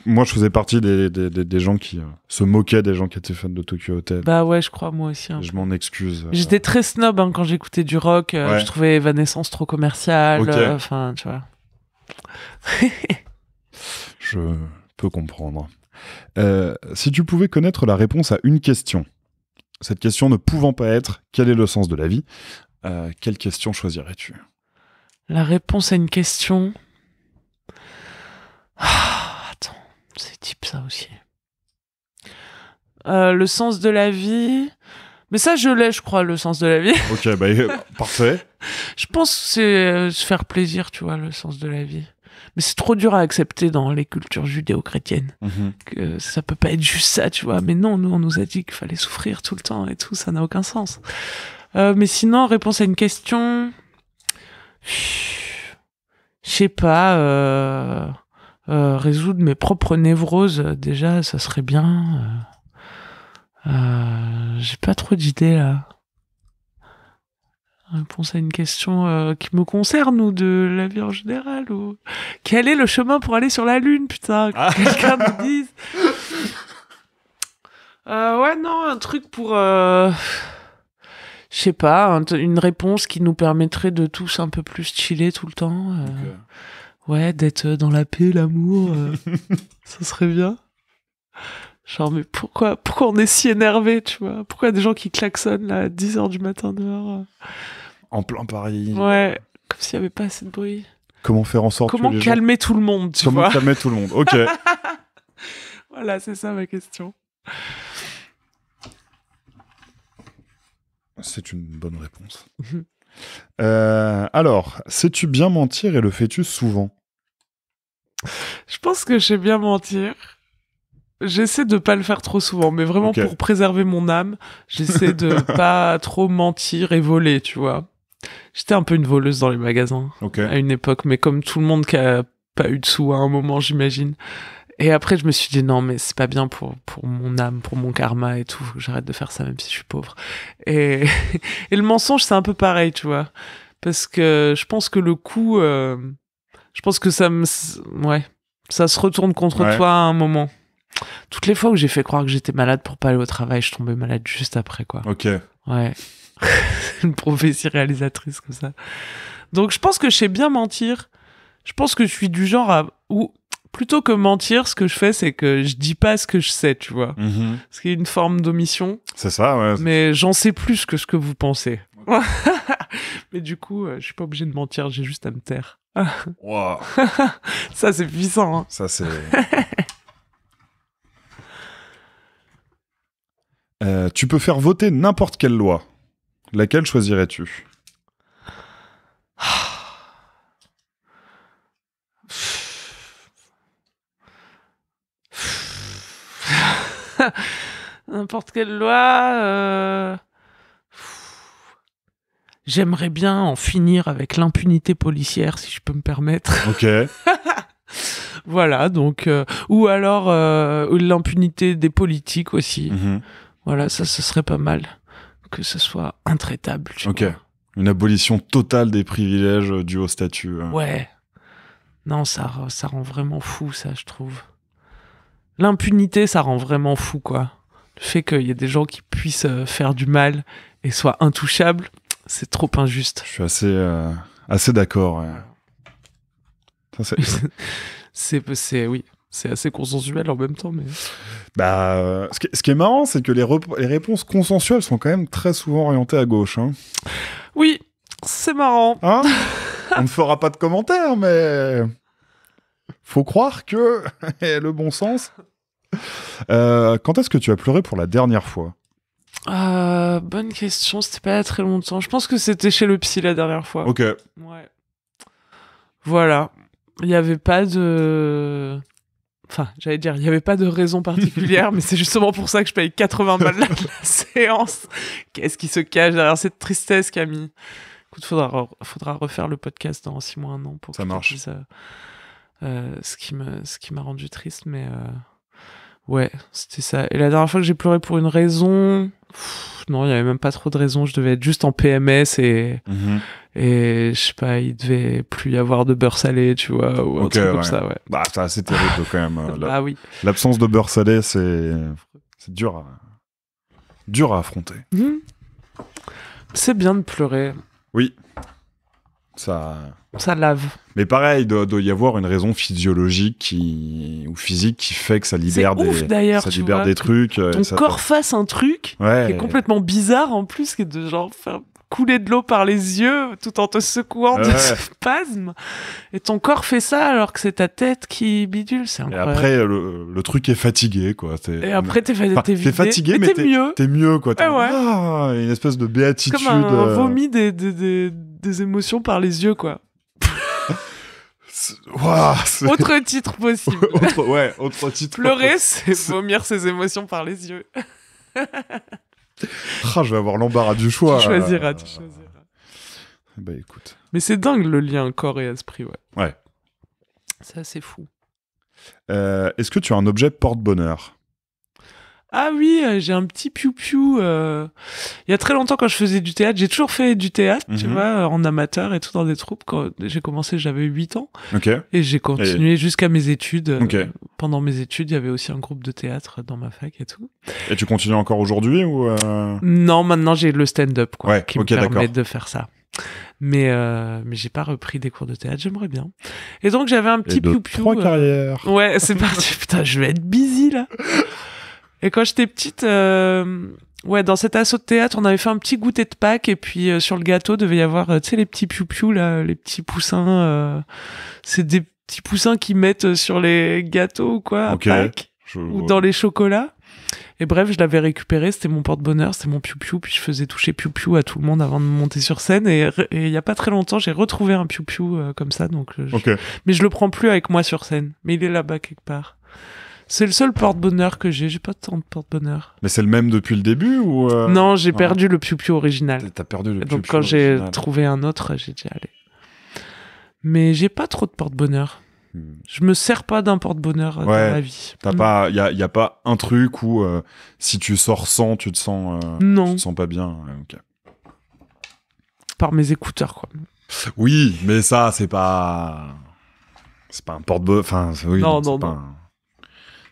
moi, je faisais partie des gens qui se moquaient des gens qui étaient fans de Tokyo Hotel. Bah ouais, je crois, moi aussi. Je m'en excuse. J'étais très snob quand j'écoutais du rock. Je trouvais Evanescence trop commercial. Enfin, tu vois. Je peux comprendre. Si tu pouvais connaître la réponse à une question, cette question ne pouvant pas être « Quel est le sens de la vie ?», quelle question choisirais-tu? La réponse à une question... attends, c'est type ça aussi. Le sens de la vie... Mais ça, je l'ai, je crois, le sens de la vie. Ok, bah parfait. Je pense que c'est se faire plaisir, tu vois, le sens de la vie. Mais c'est trop dur à accepter dans les cultures judéo-chrétiennes. Que ça peut pas être juste ça, tu vois. Mais non, nous, on nous a dit qu'il fallait souffrir tout le temps et tout, ça n'a aucun sens. Mais sinon, réponse à une question... Je sais pas... résoudre mes propres névroses, déjà, ça serait bien... j'ai pas trop d'idées là. Réponse à une question qui me concerne ou de la vie en général ou quel est le chemin pour aller sur la lune, putain, que quelqu'un me dise. Ouais, non, un truc pour je sais pas, une réponse qui nous permettrait de tous un peu plus chiller tout le temps. Ouais, d'être dans la paix, l'amour, ça serait bien. Genre, mais pourquoi on est si énervé, tu vois? Pourquoi des gens qui klaxonnent là, à 10h du matin dehors? En plein Paris. Ouais, comme s'il n'y avait pas assez de bruit. Comment faire en sorte Comment que les calmer tout le monde, tu vois? Comment calmer tout le monde, ok. Voilà, c'est ça ma question. C'est une bonne réponse. Alors, sais-tu bien mentir et le fais-tu souvent? Je pense que je sais bien mentir. J'essaie de pas le faire trop souvent, mais vraiment pour préserver mon âme, j'essaie de pas trop mentir et voler, tu vois. J'étais un peu une voleuse dans les magasins à une époque, mais comme tout le monde qui a pas eu de sous à un moment, j'imagine. Et après, je me suis dit non, mais c'est pas bien pour mon âme, pour mon karma et tout. Faut que j'arrête de faire ça, même si je suis pauvre. Et le mensonge, c'est un peu pareil, tu vois, parce que je pense que le coup, je pense que ça se retourne contre toi à un moment. Toutes les fois où j'ai fait croire que j'étais malade pour pas aller au travail, je tombais malade juste après, quoi. Ouais. Une prophétie réalisatrice comme ça. Donc je pense que je sais bien mentir. Je pense que je suis du genre ou plutôt que mentir, ce que je fais, c'est que je dis pas ce que je sais, tu vois. Ce qui est une forme d'omission. C'est ça, ouais. Mais j'en sais plus que ce que vous pensez. Mais du coup, je suis pas obligé de mentir, j'ai juste à me taire. Wow. Ça, c'est puissant, hein. Ça, c'est... tu peux faire voter n'importe quelle loi. Laquelle choisirais-tu? N'importe quelle loi. J'aimerais bien en finir avec l'impunité policière, si je peux me permettre. Voilà, donc... ou alors l'impunité des politiques aussi. Voilà, ça, ce serait pas mal. Que ce soit intraitable. Tu vois. Une abolition totale des privilèges dus au statut. Ouais. Non, ça rend vraiment fou, ça, je trouve. L'impunité, ça rend vraiment fou, quoi. Le fait qu'il y ait des gens qui puissent faire du mal et soient intouchables, c'est trop injuste. Je suis assez d'accord. Ouais. C'est assez consensuel en même temps, mais... ce qui est marrant, c'est que les réponses consensuelles sont quand même très souvent orientées à gauche. Hein. Oui, c'est marrant. Hein? On ne fera pas de commentaires, mais faut croire que le bon sens. Quand est-ce que tu as pleuré pour la dernière fois? Bonne question, c'était pas il y a très longtemps. Je pense que c'était chez le psy la dernière fois. Ouais. Voilà. Il n'y avait pas de... Enfin, j'allais dire, il n'y avait pas de raison particulière, mais c'est justement pour ça que je paye 80 balles la séance. Qu'est-ce qui se cache derrière cette tristesse, Camille? Écoute, faudra refaire le podcast dans 6 mois, 1 an pour que ça marche. Je dise, ce qui m'a rendu triste, mais ouais, c'était ça. Et la dernière fois que j'ai pleuré pour une raison, non, il n'y avait même pas trop de raison. Je devais être juste en PMS et je sais pas, il devait plus y avoir de beurre salé, tu vois, ou un truc comme ça, ouais. Bah, c'est assez terrible quand même. Oui. L'absence de beurre salé, c'est dur à affronter. C'est bien de pleurer. Oui. Ça lave. Mais pareil, il doit y avoir une raison physiologique ou physique qui fait que ça libère des trucs. Ton corps fasse un truc qui est complètement bizarre en plus, qui est de genre faire couler de l'eau par les yeux tout en te secouant de spasmes. Et ton corps fait ça alors que c'est ta tête qui bidule, c'est incroyable. Et après, le truc est fatigué, quoi. Et après, t'es fatigué, mais t'es mieux. T'es mieux, quoi. Une espèce de béatitude. C'est comme un vomi des émotions par les yeux, quoi. Autre titre possible. Autre titre. Pleurer, c'est vomir ses émotions par les yeux. Je vais avoir l'embarras du choix. Tu choisiras. Bah écoute. Mais c'est dingue le lien corps et esprit, ouais. C'est assez fou. Est-ce que tu as un objet porte-bonheur? Ah oui, j'ai un petit piou-piou. Il y a très longtemps, quand je faisais du théâtre, j'ai toujours fait du théâtre, tu vois, en amateur et tout dans des troupes. Quand j'ai commencé, j'avais 8 ans. Et j'ai continué jusqu'à mes études. Pendant mes études, il y avait aussi un groupe de théâtre dans ma fac et tout. Et tu continues encore aujourd'hui ou Non, maintenant j'ai le stand-up qui me permet d'accord. de faire ça. Mais j'ai pas repris des cours de théâtre, j'aimerais bien. Et donc j'avais un petit piou-piou. 3 carrières. Ouais, c'est parti. Putain, je vais être busy là. Et quand j'étais petite, dans cet assaut de théâtre, on avait fait un petit goûter de Pâques, et puis sur le gâteau, devait y avoir, tu sais, les petits piou-piou, là, les petits poussins. C'est des petits poussins qu'ils mettent sur les gâteaux ou quoi, à Pâques, ou dans les chocolats. Et bref, je l'avais récupéré, c'était mon porte-bonheur, c'était mon piou-piou, puis je faisais toucher piou-piou à tout le monde avant de monter sur scène. Et il y a pas très longtemps, j'ai retrouvé un piou-piou comme ça, donc. Mais je le prends plus avec moi sur scène, mais il est là-bas quelque part. C'est le seul porte-bonheur que j'ai pas tant de porte-bonheur. Mais c'est le même depuis le début ou Non, j'ai perdu le piou-piou original. T'as perdu le piou-piou donc quand j'ai trouvé un autre, j'ai dit allez. Mais j'ai pas trop de porte-bonheur. Je me sers pas d'un porte-bonheur dans la vie. Pas, y a pas un truc où si tu sors sans, tu te sens non. Tu te sens pas bien. Okay. Par mes écouteurs, quoi. Oui, mais ça, c'est pas un porte-bonheur. Enfin, oui, non.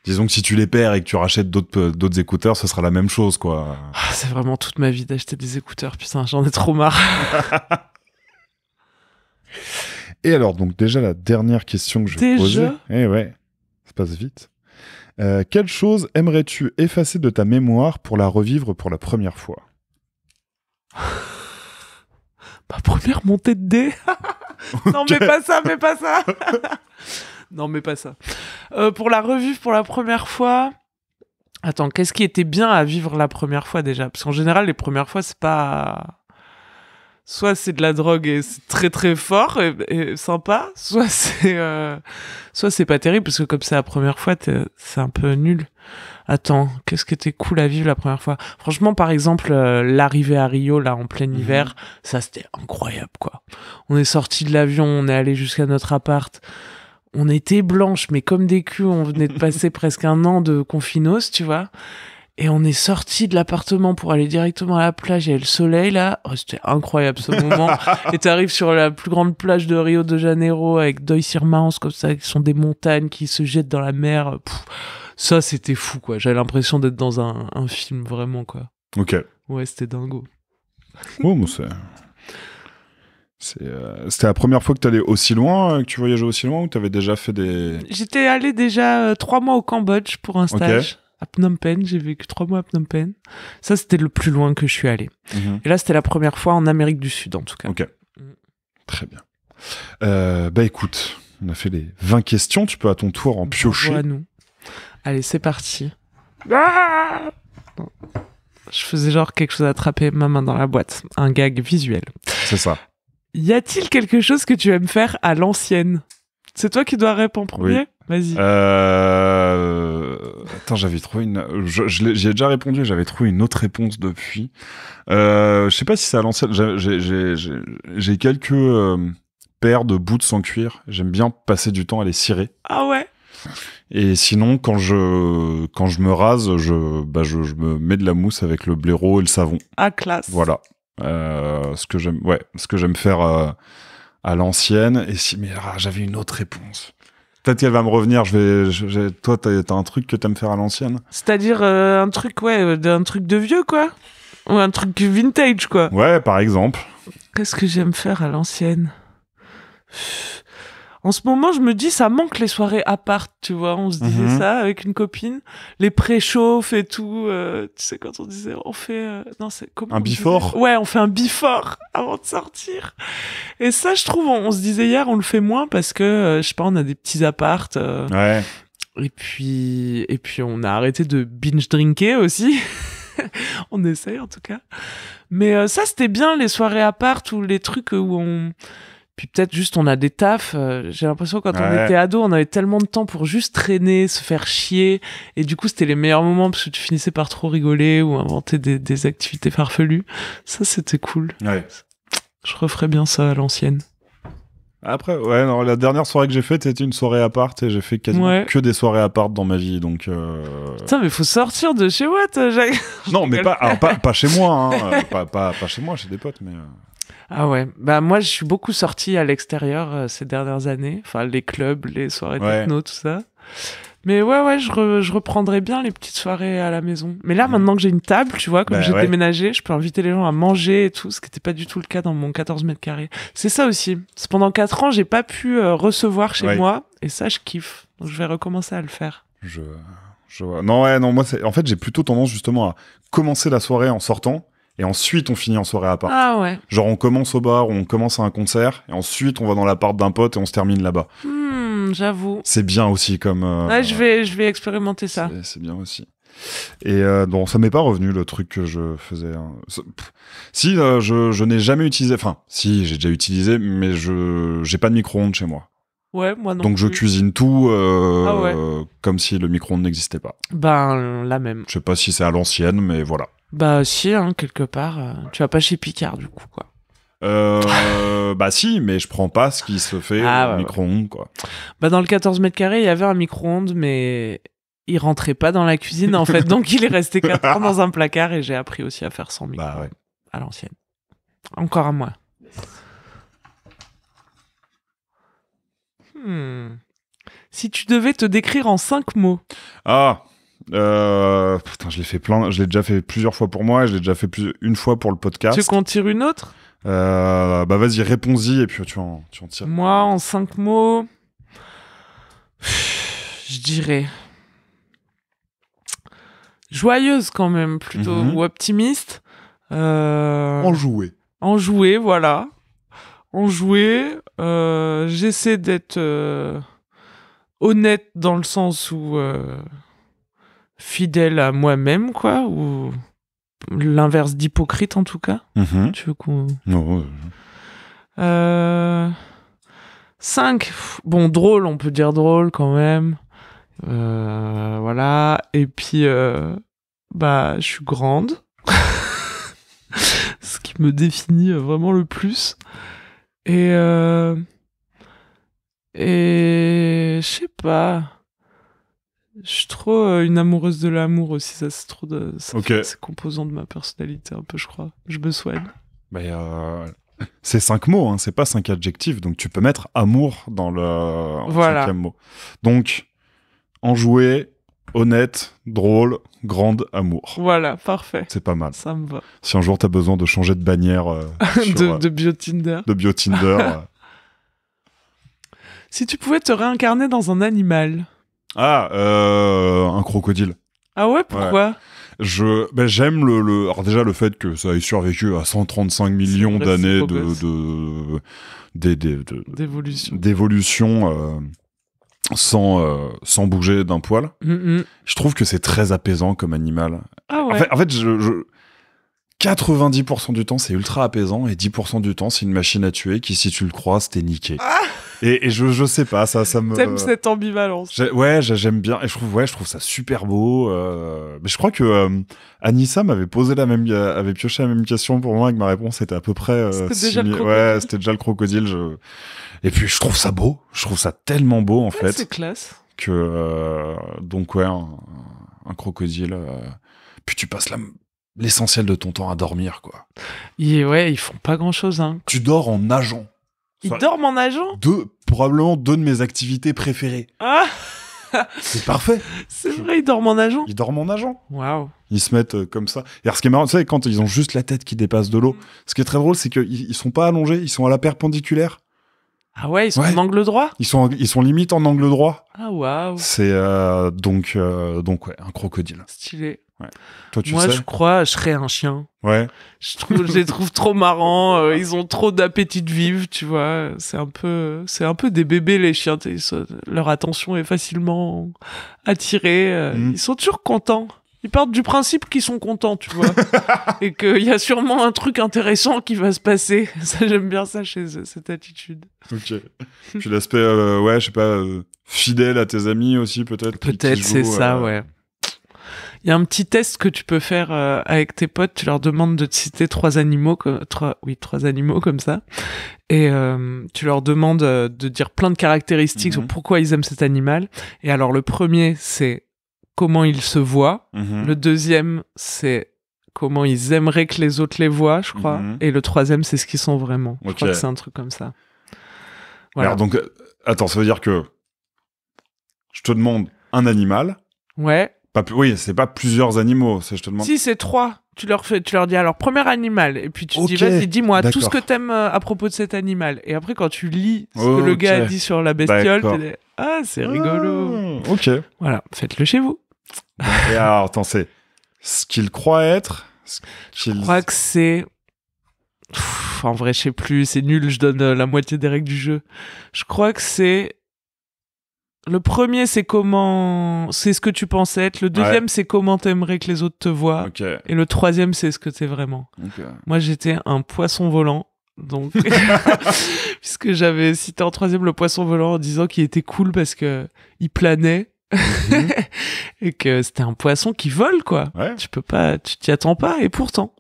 Disons que si tu les perds et que tu rachètes d'autres écouteurs, ce sera la même chose, quoi. Ah, c'est vraiment toute ma vie d'acheter des écouteurs. Putain, j'en ai trop marre. Et alors, donc déjà la dernière question que je vais poser. Eh ouais, ça passe vite. Quelle chose aimerais-tu effacer de ta mémoire pour la revivre pour la première fois? Ma première montée de dés. Non, mais pas ça. Non, mais pas ça. Pour la revivre pour la première fois... Attends, qu'est-ce qui était bien à vivre la première fois déjà? Parce qu'en général, les premières fois, c'est pas... Soit c'est de la drogue et c'est très très fort et sympa, soit c'est pas terrible parce que comme c'est la première fois, c'est un peu nul. Attends, qu'est-ce qui était cool à vivre la première fois? Franchement, par exemple, l'arrivée à Rio, là, en plein hiver, ça c'était incroyable, quoi. On est sorti de l'avion, on est allé jusqu'à notre appart. On était blanches, mais comme des culs, on venait de passer presque un an de confinos, tu vois. Et on est sorti de l'appartement pour aller directement à la plage. Il y avait le soleil, là. Oh, c'était incroyable, ce moment. Et t'arrives sur la plus grande plage de Rio de Janeiro avec Dois Irmãos, comme ça, qui sont des montagnes qui se jettent dans la mer. Ça, c'était fou, quoi. J'avais l'impression d'être dans un film, vraiment, quoi. Ok. Ouais, c'était dingo. Oh, mais c'était la première fois que t'allais aussi loin, que tu voyageais aussi loin, ou t'avais déjà fait des... J'étais allé déjà 3 mois au Cambodge pour un stage. Okay. À Phnom Penh, j'ai vécu 3 mois à Phnom Penh. Ça, c'était le plus loin que je suis allé. Et là, c'était la première fois en Amérique du Sud, en tout cas. Ok. Très bien. Bah écoute, on a fait les 20 questions. Tu peux à ton tour en piocher. À nous. Allez, c'est parti. Ah, je faisais genre quelque chose à attraper ma main dans la boîte. Un gag visuel. C'est ça. Y a-t-il quelque chose que tu aimes faire à l'ancienne? C'est toi qui dois répondre premier? Oui. Vas-y. Attends, j'avais trouvé une... J'y ai déjà répondu, j'avais trouvé une autre réponse depuis. Je sais pas si c'est à l'ancienne. J'ai quelques paires de boots sans cuir. J'aime bien passer du temps à les cirer. Ah ouais? Et sinon, quand je me rase, je me mets de la mousse avec le blaireau et le savon. Ah, classe. Voilà. Ce que j'aime faire à l'ancienne. Et mais j'avais une autre réponse. Peut-être qu'elle va me revenir. Toi, t'as un truc que t'aimes faire à l'ancienne? C'est-à-dire un truc de vieux, quoi? Ou un truc vintage, quoi? Ouais, par exemple. Qu'est-ce que j'aime faire à l'ancienne? En ce moment, je me dis, ça manque les soirées appart, tu vois. On se disait ça avec une copine. Les préchauffes et tout. Tu sais, quand on disait, on fait... non, c'est comment? Un before? Ouais, on fait un before avant de sortir. Et ça, je trouve, on se disait hier, on le fait moins parce que, je sais pas, on a des petits apparts. Ouais. Et puis, on a arrêté de binge drinker aussi. On essaye, en tout cas. Mais ça, c'était bien, les soirées appart ou les trucs où on... Puis peut-être juste on a des tafs. J'ai l'impression quand on était ado, on avait tellement de temps pour juste traîner, se faire chier. Et du coup, c'était les meilleurs moments parce que tu finissais par trop rigoler ou inventer des activités farfelues. Ça, c'était cool. Ouais. Je referais bien ça à l'ancienne. Après, ouais, non, la dernière soirée que j'ai faite, c'était une soirée appart et j'ai fait quasiment que des soirées appart dans ma vie, donc... Putain, mais faut sortir de chez Watt, Jacques. Non, mais pas chez moi, hein. pas chez moi, chez des potes, mais... Ah ouais, bah moi je suis beaucoup sortie à l'extérieur ces dernières années, enfin les clubs, les soirées techno, tout ça. Mais ouais, je reprendrais bien les petites soirées à la maison. Mais là, maintenant que j'ai une table, tu vois, comme j'ai déménagé, je peux inviter les gens à manger et tout, ce qui n'était pas du tout le cas dans mon 14 mètres carrés. C'est ça aussi. C'est pendant 4 ans, j'ai pas pu recevoir chez moi, et ça, je kiffe. Donc je vais recommencer à le faire. Je vois. Non, moi, en fait, j'ai plutôt tendance justement à commencer la soirée en sortant, et ensuite on finit en soirée appart. Ah ouais. Genre on commence au bar, on commence à un concert, et ensuite on va dans l'appart d'un pote et on se termine là-bas. J'avoue. C'est bien aussi comme... Ouais, je vais expérimenter ça. C'est bien aussi. Et bon, ça m'est pas revenu le truc que je faisais. Si, je n'ai jamais utilisé... Enfin, si, j'ai déjà utilisé, mais j'ai pas de micro-ondes chez moi. Ouais, moi non Donc plus. je cuisine tout comme si le micro-ondes n'existait pas. Ben, la même. Je sais pas si c'est à l'ancienne, mais voilà. Bah si, hein, quelque part. Tu vas pas chez Picard, du coup, quoi. Bah si, mais je prends pas ce qui se fait au micro-ondes, quoi. Bah dans le 14 mètres carrés, il y avait un micro-ondes, mais il rentrait pas dans la cuisine, en fait. Donc il est resté 4 ans dans un placard et j'ai appris aussi à faire sans micro-ondes. Bah ouais. À l'ancienne. Encore à moi. Si tu devais te décrire en 5 mots. Ah, putain, je l'ai déjà fait plusieurs fois pour moi, et je l'ai déjà fait une fois pour le podcast. Tu veux qu'on tire une autre ? Bah vas-y, réponds-y et puis tu en tires. Moi, en 5 mots, je dirais joyeuse quand même, plutôt, ou optimiste. Enjouée. Enjouée, voilà. Enjouée. J'essaie d'être honnête dans le sens où fidèle à moi-même, quoi, ou l'inverse d'hypocrite en tout cas. Tu veux qu'on... Non. 5. Bon, drôle, on peut dire drôle quand même. Voilà. Et puis, bah, je suis grande. Ce qui me définit vraiment le plus. Et je sais pas. Je suis trop une amoureuse de l'amour aussi. Ça, c'est trop de... C'est composant de ma personnalité un peu, je crois. Je me soigne. C'est 5 mots, hein, c'est pas 5 adjectifs. Donc tu peux mettre amour dans le 5e mot. Donc, enjoué, honnête, drôle, grande, amour. Voilà, parfait. C'est pas mal. Ça me va. Si un jour t'as besoin de changer de bannière de BioTinder. De BioTinder. Si tu pouvais te réincarner dans un animal. Un crocodile. Ah ouais, pourquoi ? J'aime alors déjà le fait que ça ait survécu à 135 millions d'années d'évolution sans bouger d'un poil. Je trouve que c'est très apaisant comme animal. Ah ouais. En fait 90% du temps, c'est ultra apaisant et 10% du temps, c'est une machine à tuer qui, si tu le croises, t'es niqué. Et je sais pas, ça me... T'aimes cette ambivalence. J'aime bien. Et je trouve ça super beau. Mais je crois que Anissa m'avait avait pioché la même question pour moi et que ma réponse était à peu près... c'était déjà le crocodile. Ouais, c'était déjà le crocodile. Et puis, je trouve ça beau. Je trouve ça tellement beau, en fait. C'est classe. Que, donc, ouais, un crocodile... Puis tu passes l'essentiel de ton temps à dormir, quoi. Ils font pas grand-chose, hein. Tu dors en nageant. Ils dorment en nageant ? Probablement 2 de mes activités préférées. Ah. C'est parfait. C'est vrai, ils dorment en nageant ? Ils dorment en nageant. Waouh. Ils se mettent comme ça. Et alors, ce qui est marrant, tu sais, quand ils ont juste la tête qui dépasse de l'eau, ce qui est très drôle, c'est qu'ils sont pas allongés, ils sont à la perpendiculaire. Ah ouais, ils sont en angle droit ? Ils sont limite en angle droit. Ah waouh. C'est donc ouais, un crocodile. Stylé. Ouais. Toi, Moi, je crois, je serais un chien. Ouais. Je les trouve trop marrants. Ils ont trop d'appétit de vivre, tu vois. C'est un peu des bébés, les chiens. Leur attention est facilement attirée. Ils sont toujours contents. Ils partent du principe qu'ils sont contents, tu vois. Et qu'il y a sûrement un truc intéressant qui va se passer. Ça, j'aime bien ça chez eux, cette attitude. Ok. Puis l'aspect, je sais pas, fidèle à tes amis aussi, peut-être. Peut-être, c'est ça, ouais. Il y a un petit test que tu peux faire avec tes potes. Tu leur demandes de te citer 3 animaux comme ça. Et tu leur demandes de dire plein de caractéristiques sur pourquoi ils aiment cet animal. Et alors, le premier, c'est comment ils se voient. Le deuxième, c'est comment ils aimeraient que les autres les voient, je crois. Et le troisième, c'est ce qu'ils sont vraiment. Je crois que c'est un truc comme ça. Voilà. Alors, donc, attends, ça veut dire que je te demande un animal. Ouais. Oui, c'est pas plusieurs animaux, je te demande. Si, c'est 3. Tu leur dis alors premier animal, et puis tu te dis vas-y, dis-moi tout ce que t'aimes à propos de cet animal. Et après, quand tu lis ce que le gars a dit sur la bestiole, tu dis ah, c'est rigolo. Ok. Voilà, faites-le chez vous. Et alors, attends, c'est ce qu'il croit être. Je crois que c'est. En vrai, je sais plus, c'est nul, je donne la moitié des règles du jeu. Je crois que c'est. Le premier, c'est ce que tu pensais être. Le deuxième, c'est comment t'aimerais que les autres te voient. Okay. Et le troisième, c'est ce que t'es vraiment. Okay. Moi, j'étais un poisson volant. Donc, puisque j'avais cité en 3e le poisson volant en disant qu'il était cool parce que il planait. Et que c'était un poisson qui vole, quoi. Ouais. Tu t'y attends pas, et pourtant.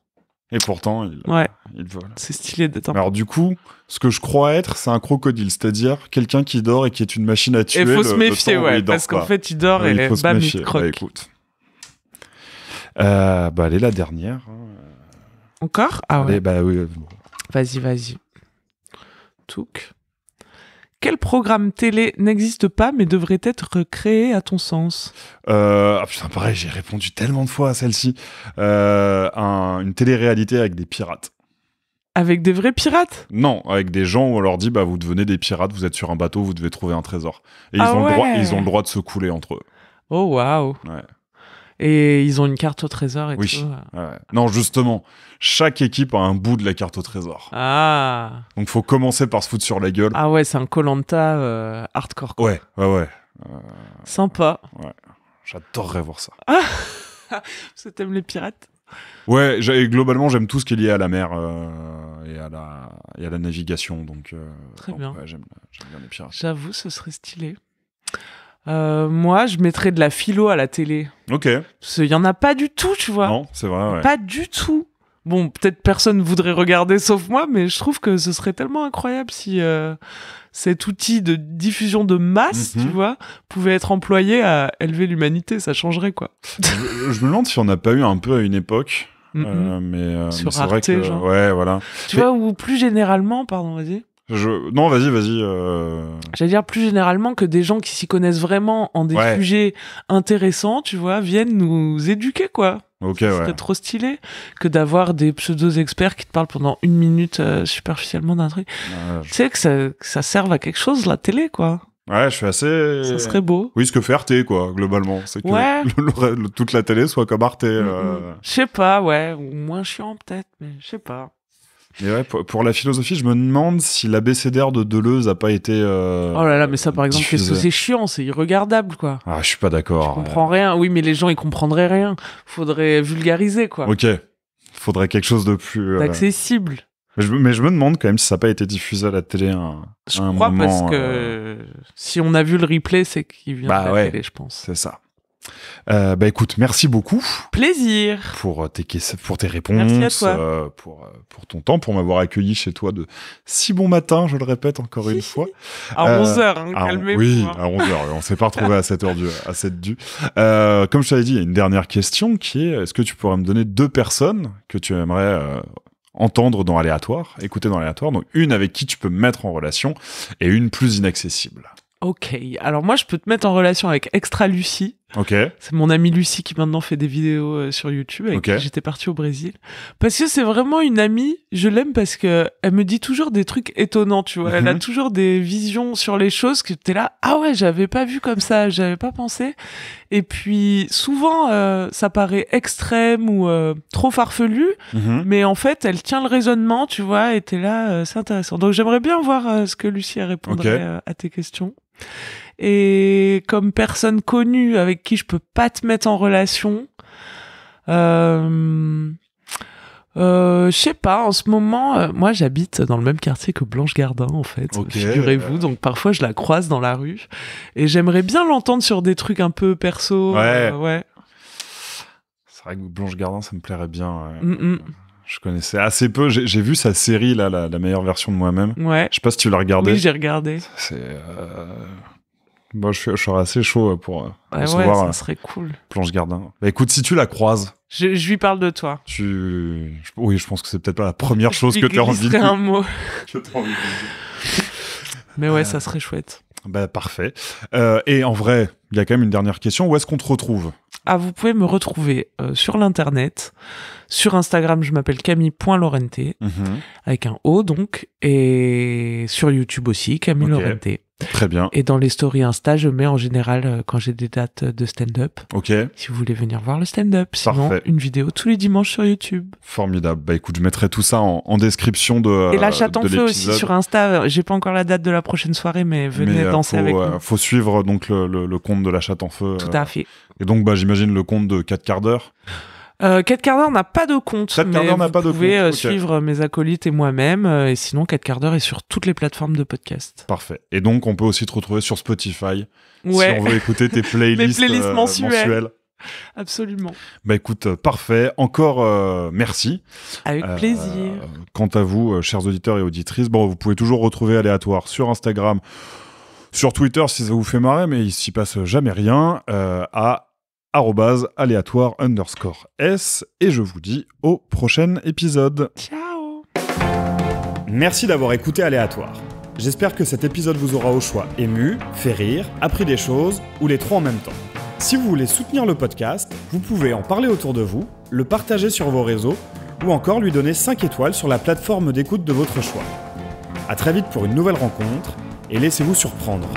Il vole. C'est stylé d'être un... Alors du coup, ce que je crois être, c'est un crocodile, c'est-à-dire quelqu'un qui dort et qui est une machine à tuer. Il faut se méfier, parce qu'en fait, il dort et bam, il te croque. Bah, écoute. Allez, la dernière. Encore ? Ah ouais. Allez, bah oui. Vas-y. Touk. Quel programme télé n'existe pas mais devrait être créé à ton sens ? Putain, pareil, j'ai répondu tellement de fois à celle-ci. Une télé-réalité avec des pirates. Avec des vrais pirates ? Non, avec des gens où on leur dit vous devenez des pirates, vous êtes sur un bateau, vous devez trouver un trésor. Et ils ont le droit de se couler entre eux. Oh waouh. Ouais. Et ils ont une carte au trésor et tout. Ouais. Non, justement, chaque équipe a un bout de la carte au trésor. Ah. Donc faut commencer par se foutre sur la gueule. Ah ouais, c'est un Koh-Lanta hardcore, quoi. Ouais. Sympa. Ouais. J'adorerais voir ça. Ah. Parce que t'aimes les pirates ? Ouais, globalement, j'aime tout ce qui est lié à la mer et à la navigation. Donc, très bien. Ouais, j'aime bien les pirates. J'avoue, ce serait stylé. Moi, je mettrais de la philo à la télé. Ok. Parce qu'il y en a pas du tout, tu vois. Non, c'est vrai, ouais. Pas du tout. Bon, peut-être personne voudrait regarder sauf moi, mais je trouve que ce serait tellement incroyable si cet outil de diffusion de masse, tu vois, pouvait être employé à élever l'humanité. Ça changerait, quoi. Je me demande si on n'a pas eu un peu à une époque. Mais sur c'est Arte, vrai que... genre. Ouais, voilà. Tu vois, ou plus généralement, pardon, vas-y. Non, vas-y. J'allais dire plus généralement que des gens qui s'y connaissent vraiment en des sujets intéressants, tu vois, viennent nous éduquer, quoi. Ok, ça serait trop stylé que d'avoir des pseudo-experts qui te parlent pendant 1 minute superficiellement d'un truc. Tu sais, que ça serve à quelque chose, la télé, quoi. Ouais, je suis assez... Ça serait beau. Oui, ce que fait Arte, quoi, globalement. C'est que toute la télé soit comme Arte. Je sais pas, ouais. Ou moins chiant, peut-être, mais je sais pas. Mais ouais, pour la philosophie, je me demande si l'abécédaire de Deleuze a pas été oh là là, mais ça, par exemple, diffusé. qu'est-ce que c'est chiant, c'est irregardable, quoi. Ah, je suis pas d'accord. Je comprends rien. Oui, mais les gens, ils comprendraient rien. Faudrait vulgariser, quoi. Ok. Faudrait quelque chose de plus... accessible. Mais je me demande quand même si ça n'a pas été diffusé à la télé je crois moment, parce que si on a vu le replay, c'est qu'il vient de la télé, je pense. C'est ça. Écoute, merci beaucoup. Plaisir. Pour tes réponses, merci à toi. Pour ton temps, pour m'avoir accueilli chez toi de si bon matin, je le répète encore une fois. À 11h, calmez-vous. Oui, à 11h. On s'est pas retrouvé à 7h à 7 du. Comme je t'avais dit, il y a une dernière question qui est, est-ce que tu pourrais me donner 2 personnes que tu aimerais entendre dans Aléatoire, écouter dans Aléatoire, donc une avec qui tu peux me mettre en relation et une plus inaccessible. Ok, alors moi je peux te mettre en relation avec Extra Lucie. Ok. C'est mon amie Lucie qui maintenant fait des vidéos sur YouTube avec qui j'étais partie au Brésil. Parce que c'est vraiment une amie, je l'aime parce que elle me dit toujours des trucs étonnants, tu vois. Elle a toujours des visions sur les choses que t'es là, ah ouais, j'avais pas vu comme ça, j'avais pas pensé. Et puis souvent ça paraît extrême ou trop farfelu, mais en fait elle tient le raisonnement, tu vois, et t'es là, c'est intéressant. Donc j'aimerais bien voir ce que Lucie répondrait à tes questions. Et comme personne connue avec qui je peux pas te mettre en relation, je sais pas, en ce moment, moi j'habite dans le même quartier que Blanche Gardin en fait, figurez-vous, donc parfois je la croise dans la rue et j'aimerais bien l'entendre sur des trucs un peu perso. Ouais. C'est vrai que Blanche Gardin ça me plairait bien. Je connaissais assez peu, j'ai vu sa série là, la meilleure version de moi-même. Ouais. Je sais pas si tu l'as regardé. Oui, j'ai regardé. C'est moi, je serais assez chaud pour recevoir ça serait cool. Blanche Gardin. Écoute, si tu la croises... Je lui parle de toi. Oui, je pense que c'est peut-être pas la première chose que tu as envie de dire. un mot. Mais ouais, ça serait chouette. Parfait. Et en vrai, il y a quand même une dernière question. Où est-ce qu'on te retrouve ? Vous pouvez me retrouver sur l'internet. Sur Instagram, je m'appelle Camille.Lorente, avec un O donc. Et sur YouTube aussi, Camille Lorente. Très bien. Et dans les stories Insta, je mets en général quand j'ai des dates de stand-up. Ok. Si vous voulez venir voir le stand-up. Sinon, une vidéo tous les dimanches sur YouTube. Formidable. Écoute, je mettrai tout ça en description de. Et la chatte en feu aussi sur Insta. J'ai pas encore la date de la prochaine soirée, mais venez danser avec nous. Faut suivre donc le compte de la chatte en feu. Tout à fait. Et donc, j'imagine le compte de 4 quarts d'heure. 4 quarts d'heure n'a pas de compte, mais vous pouvez suivre mes acolytes et moi-même, et sinon 4 quarts d'heure est sur toutes les plateformes de podcast. Parfait. Et donc on peut aussi te retrouver sur Spotify si on veut écouter tes playlists, mensuelles. Absolument. Bah écoute, parfait. Encore merci. Avec plaisir. Quant à vous, chers auditeurs et auditrices, vous pouvez toujours retrouver Aléatoire sur Instagram, sur Twitter si ça vous fait marrer, mais il s'y passe jamais rien, à @aléatoire_s, et je vous dis au prochain épisode. Ciao. Merci d'avoir écouté Aléatoire. J'espère que cet épisode vous aura au choix ému, fait rire, appris des choses, ou les trois en même temps. Si vous voulez soutenir le podcast, vous pouvez en parler autour de vous, le partager sur vos réseaux, ou encore lui donner 5 étoiles sur la plateforme d'écoute de votre choix. À très vite pour une nouvelle rencontre, et laissez-vous surprendre.